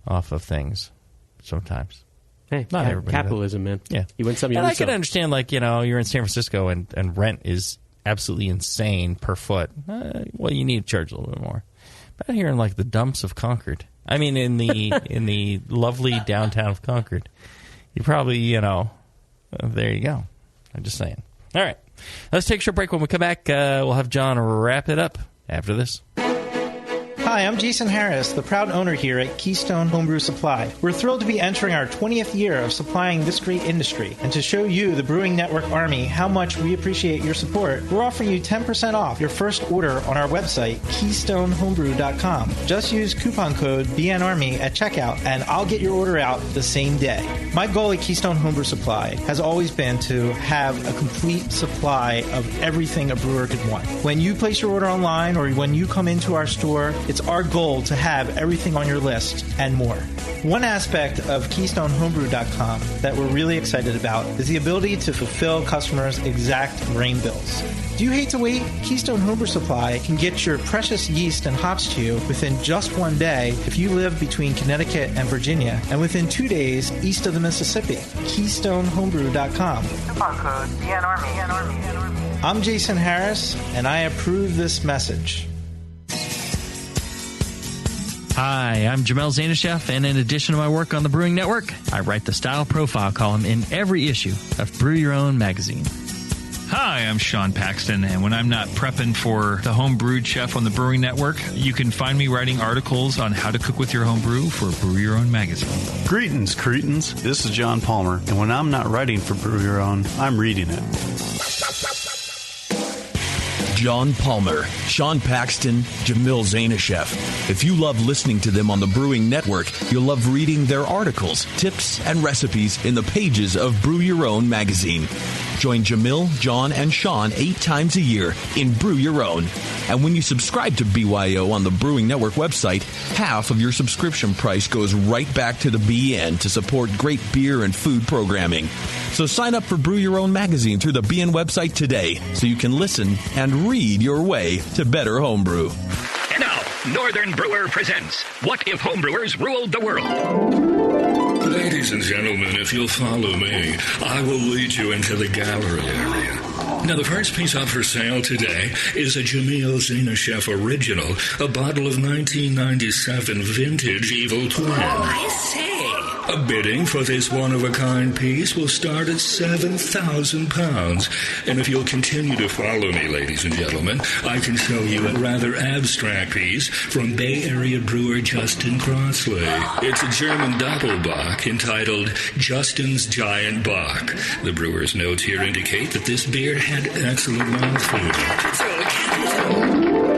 off of things sometimes. Hey, not everybody. Capitalism, man. Yeah, you win some, you and lose I can some. understand, like you're in San Francisco and rent is absolutely insane per foot. Well, you need to charge a little bit more. Out here in like the dumps of Concord. I mean, in the lovely downtown of Concord. You probably, there you go. I'm just saying. All right. Let's take a short break. When we come back, we'll have John wrap it up after this. Hi, I'm Jason Harris, the proud owner here at Keystone Homebrew Supply. We're thrilled to be entering our 20th year of supplying this great industry. And to show you, the Brewing Network Army, how much we appreciate your support, we're offering you 10% off your first order on our website, KeystoneHomebrew.com. Just use coupon code BNARMY at checkout, and I'll get your order out the same day. My goal at Keystone Homebrew Supply has always been to have a complete supply of everything a brewer could want. When you place your order online or when you come into our store, it's our goal to have everything on your list and more. One aspect of KeystoneHomebrew.com that we're really excited about is the ability to fulfill customers' exact grain bills. Do you hate to wait? Keystone Homebrew Supply can get your precious yeast and hops to you within just one day if you live between Connecticut and Virginia, and within 2 days east of the Mississippi. KeystoneHomebrew.com. Coupon code BNARMY. I'm Jason Harris, and I approve this message. Hi, I'm Jamil Zainasheff, and in addition to my work on the Brewing Network, I write the Style Profile column in every issue of Brew Your Own magazine. Hi, I'm Sean Paxton, and when I'm not prepping for the Homebrewed Chef on the Brewing Network, you can find me writing articles on how to cook with your homebrew for Brew Your Own magazine. Greetings, cretins. This is John Palmer, and when I'm not writing for Brew Your Own, I'm reading it. John Palmer, Sean Paxton, Jamil Zainasheff. If you love listening to them on the Brewing Network, you'll love reading their articles, tips, and recipes in the pages of Brew Your Own magazine. Join Jamil, John, and Sean 8 times a year in Brew Your Own. And when you subscribe to BYO on the Brewing Network website, half of your subscription price goes right back to the BN to support great beer and food programming. So sign up for Brew Your Own magazine through the BN website today so you can listen and read your way to better homebrew. And now, Northern Brewer presents What If Homebrewers Ruled the World? Ladies and gentlemen, if you'll follow me, I will lead you into the gallery area. Now, the first piece up for sale today is a Jamil Zainasheff original, a bottle of 1997 vintage Evil Twin. Oh, I say. A bidding for this one-of-a-kind piece will start at £7,000. And if you'll continue to follow me, ladies and gentlemen, I can show you a rather abstract piece from Bay Area brewer Justin Crossley. It's a German Doppelbock entitled Justin's Giant Bock. The brewer's notes here indicate that this beer had excellent mouthfeel.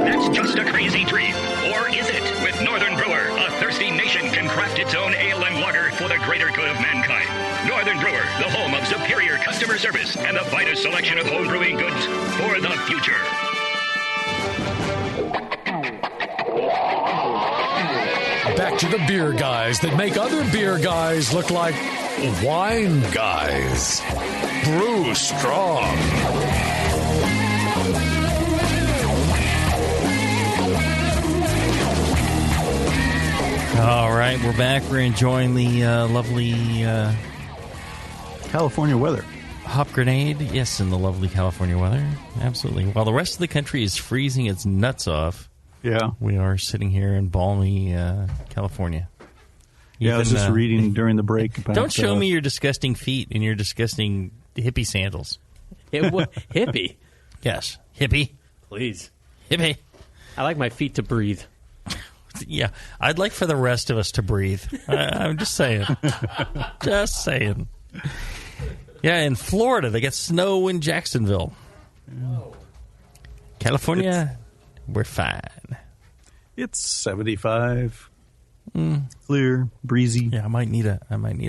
That's just a crazy dream. Or is it? With Northern Brewer, a thirsty nation can craft its own ale and lager for the greater good of mankind. Northern Brewer, the home of superior customer service and the finest selection of home brewing goods for the future. Back to the beer guys that make other beer guys look like wine guys. Brew Strong. All right, we're back. We're enjoying the lovely California weather. Hop grenade, yes, in the lovely California weather. Absolutely. While the rest of the country is freezing its nuts off, yeah, we are sitting here in balmy California. Yeah, I was just reading during the break about... Don't show me your disgusting feet and your disgusting hippie sandals. Hippie? Yes. Hippie. Please. Hippie. I like my feet to breathe. Yeah, I'd like for the rest of us to breathe. I'm just saying. Just saying. Yeah, in Florida, they get snow in Jacksonville. Oh. California, we're fine. It's 75. Clear, breezy. Yeah, I might need a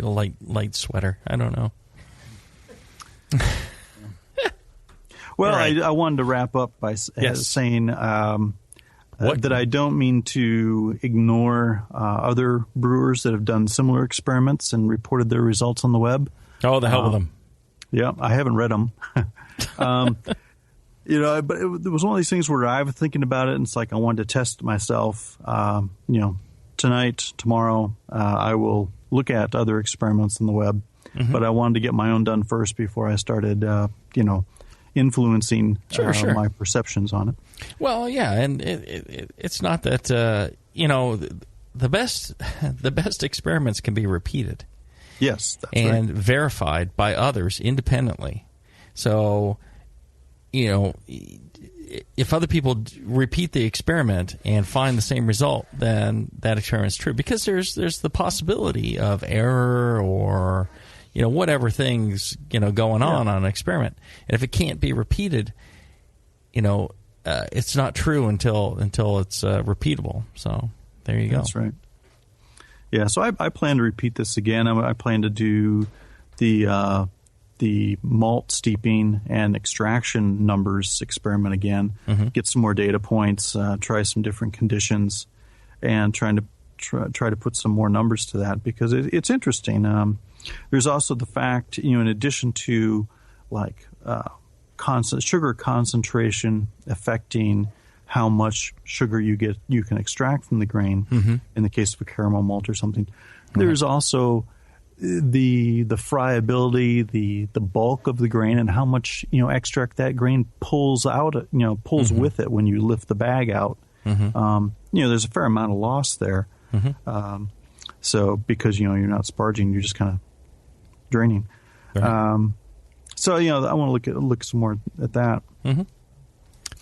light sweater. I don't know. Well, right. I wanted to wrap up by saying that I don't mean to ignore other brewers that have done similar experiments and reported their results on the web. Oh, the hell with them. Yeah, I haven't read them. But it was one of these things where I was thinking about it, and it's like I wanted to test myself. Tonight, tomorrow, I will look at other experiments on the web, but I wanted to get my own done first before I started, influencing my perceptions on it. Well, yeah, and it's not that the best experiments can be repeated. Yes, that's and right. verified by others independently. So, if other people repeat the experiment and find the same result, then that experiment is true, because there's the possibility of error or whatever things going on an experiment. And if it can't be repeated, it's not true until it's repeatable. So there you go. That's right. Yeah, so I plan to repeat this again. I plan to do the malt steeping and extraction numbers experiment again, get some more data points, try some different conditions, and try to put some more numbers to that, because it's interesting. There's also the fact, in addition to sugar concentration affecting how much sugar you can extract from the grain, in the case of a caramel malt or something, there's also the friability, the bulk of the grain, and how much extract that grain pulls out, with it when you lift the bag out. There's a fair amount of loss there. So because you're not sparging, you're just kind of draining. Right. So I want to look some more at that.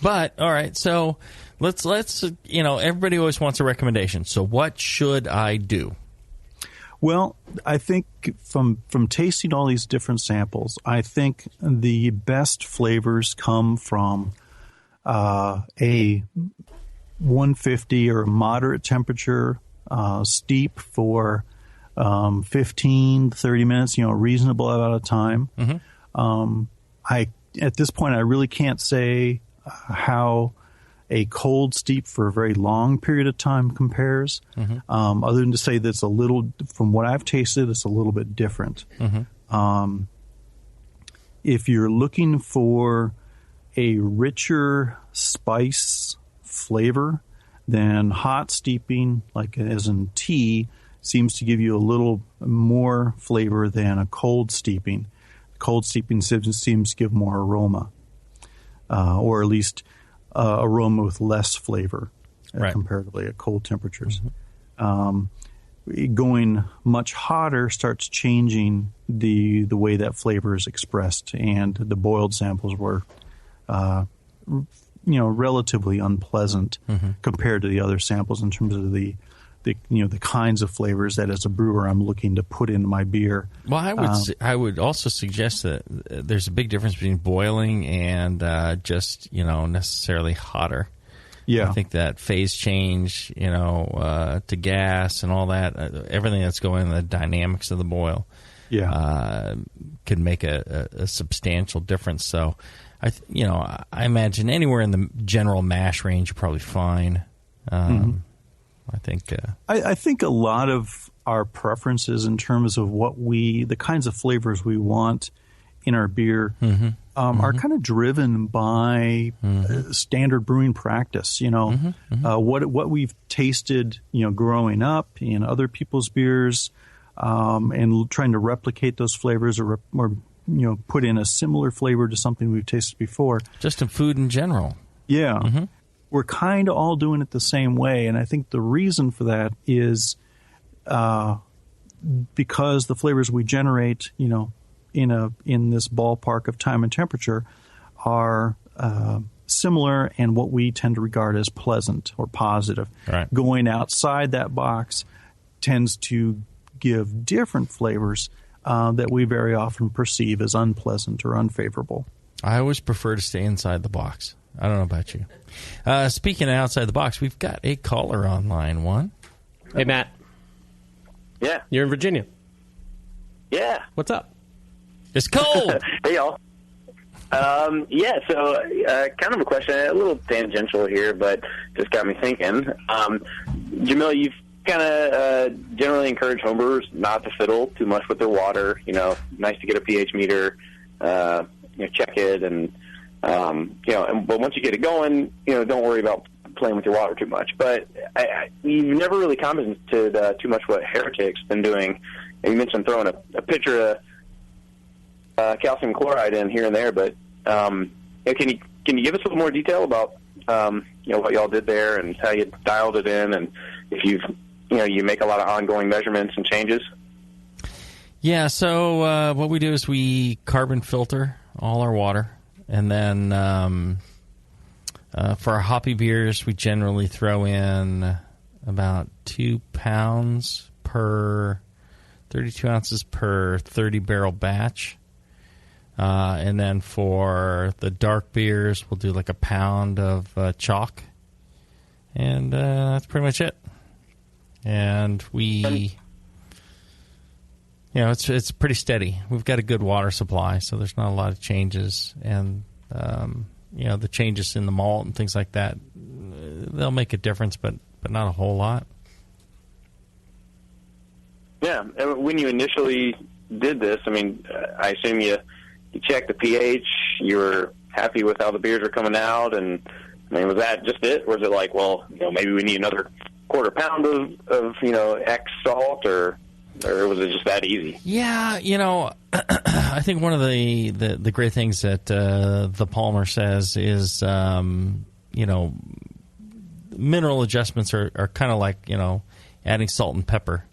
But all right, so let's everybody always wants a recommendation. So what should I do? Well, I think from tasting all these different samples, I think the best flavors come from a 150 or a moderate temperature steep for 15, 30 minutes, a reasonable amount of time. At this point, I really can't say how a cold steep for a very long period of time compares, other than to say that it's a little, from what I've tasted, it's a little bit different. If you're looking for a richer spice flavor, then hot steeping, like as in tea, seems to give you a little more flavor than a cold steeping. Cold steeping seems to give more aroma, or at least aroma with less flavor comparatively at cold temperatures. Going much hotter starts changing the way that flavor is expressed, and the boiled samples were relatively unpleasant compared to the other samples in terms of the kinds of flavors that as a brewer I'm looking to put into my beer. Well, I would also suggest that there's a big difference between boiling and just necessarily hotter. Yeah, I think that phase change, to gas and all that, everything that's going in the dynamics of the boil, could make a substantial difference. So, I imagine anywhere in the general mash range, you're probably fine. I think I think a lot of our preferences in terms of the kinds of flavors we want in our beer are kind of driven by standard brewing practice. What we've tasted, growing up in other people's beers, and trying to replicate those flavors or put in a similar flavor to something we've tasted before. Just in food in general. Yeah. We're kind of all doing it the same way, and I think the reason for that is because the flavors we generate, in this ballpark of time and temperature, are similar and what we tend to regard as pleasant or positive. Right. Going outside that box tends to give different flavors that we very often perceive as unpleasant or unfavorable. I always prefer to stay inside the box. I don't know about you. Speaking of outside the box, we've got a caller on line one. Hey, Matt. Yeah. You're in Virginia. Yeah. What's up? It's cold. Hey, y'all. So kind of a question, a little tangential here, but just got me thinking. Jamil, you've kind of generally encouraged homebrewers not to fiddle too much with their water. Nice to get a pH meter, check it, and but once you get it going, don't worry about playing with your water too much. But you've never really commented too much what Heretic's been doing. And you mentioned throwing a pitcher of calcium chloride in here and there, but can you give us a little more detail about what y'all did there and how you dialed it in, and if you make a lot of ongoing measurements and changes? Yeah. So what we do is we carbon filter all our water. And then for our hoppy beers, we generally throw in about 2 pounds per 32 ounces per 30-barrel batch. And then for the dark beers, we'll do like a pound of chalk. And that's pretty much it. And we... it's pretty steady. We've got a good water supply, so there's not a lot of changes. And, the changes in the malt and things like that, they'll make a difference, but not a whole lot. Yeah. And when you initially did this, I assume you checked the pH, you were happy with how the beers are coming out, and, was that just it? Or was it like, maybe we need another quarter pound of X salt, or was it just that easy? Yeah, I think one of the great things that the Palmer says is, mineral adjustments are kind of like, adding salt and pepper,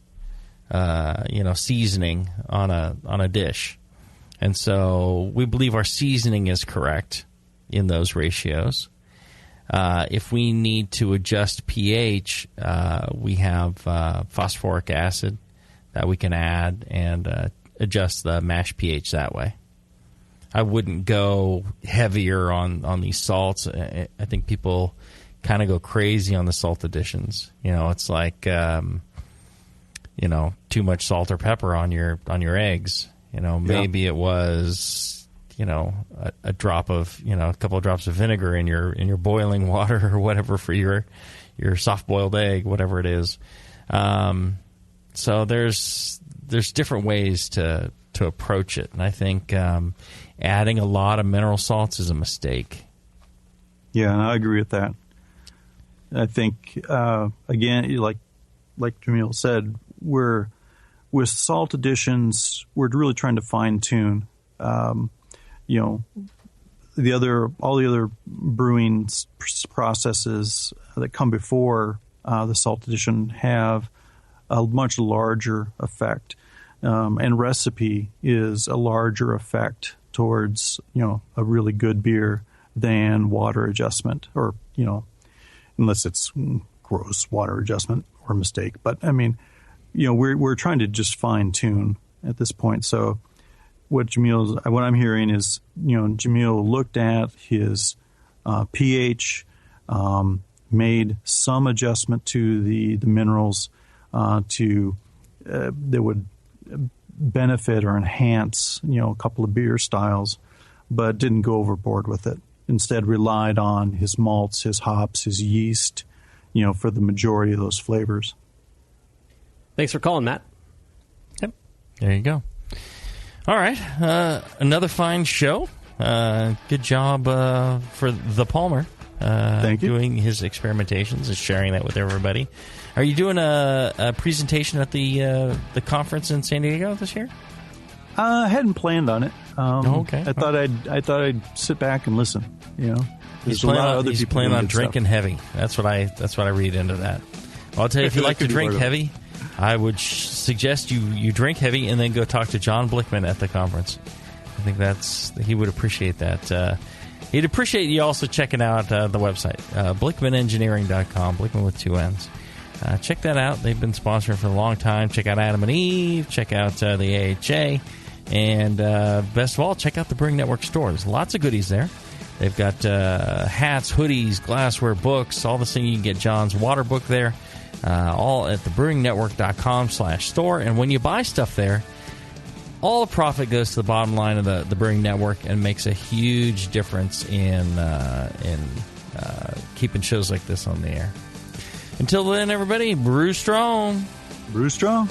seasoning on a dish. And so we believe our seasoning is correct in those ratios. If we need to adjust pH, we have phosphoric acid that we can add and adjust the mash pH that way. I wouldn't go heavier on these salts. I think people kind of go crazy on the salt additions. It's like too much salt or pepper on your eggs. Maybe it was a drop of a couple of drops of vinegar in your boiling water or whatever for your soft boiled egg, whatever it is. So there's different ways to approach it, and I think adding a lot of mineral salts is a mistake. Yeah, and I agree with that. I think again, like Jamil said, with salt additions, we're really trying to fine tune. All the other brewing processes that come before the salt addition have a much larger effect, and recipe is a larger effect towards a really good beer than water adjustment, or unless it's gross water adjustment or mistake. But I mean, we're trying to just fine tune at this point. So what I'm hearing is Jamil looked at his pH, made some adjustment to the minerals that would benefit or enhance a couple of beer styles, but didn't go overboard with it. Instead relied on his malts, his hops, his yeast, for the majority of those flavors. Thanks for calling, Matt. Yep. There you go. All right. Another fine show. Good job for the Palmer. Thank you. Doing his experimentations and sharing that with everybody. Are you doing a presentation at the conference in San Diego this year? I hadn't planned on it. Okay. I thought I'd sit back and listen. He's planning on drinking heavy. That's what I read into that. Well, I'll tell you, if you like to drink heavy, I would suggest you drink heavy and then go talk to John Blickman at the conference. I think he would appreciate that. He'd appreciate you also checking out the website, BlickmanEngineering.com, Blickman with 2 N's. Check that out. They've been sponsoring for a long time. Check out Adam and Eve. Check out the AHA. And best of all, check out the Brewing Network store. There's lots of goodies there. They've got hats, hoodies, glassware, books, all the things. You can get John's water book there, all at thebrewingnetwork.com/store. And when you buy stuff there, all the profit goes to the bottom line of the Brewing Network and makes a huge difference in keeping shows like this on the air. Until then, everybody, brew strong. Brew strong.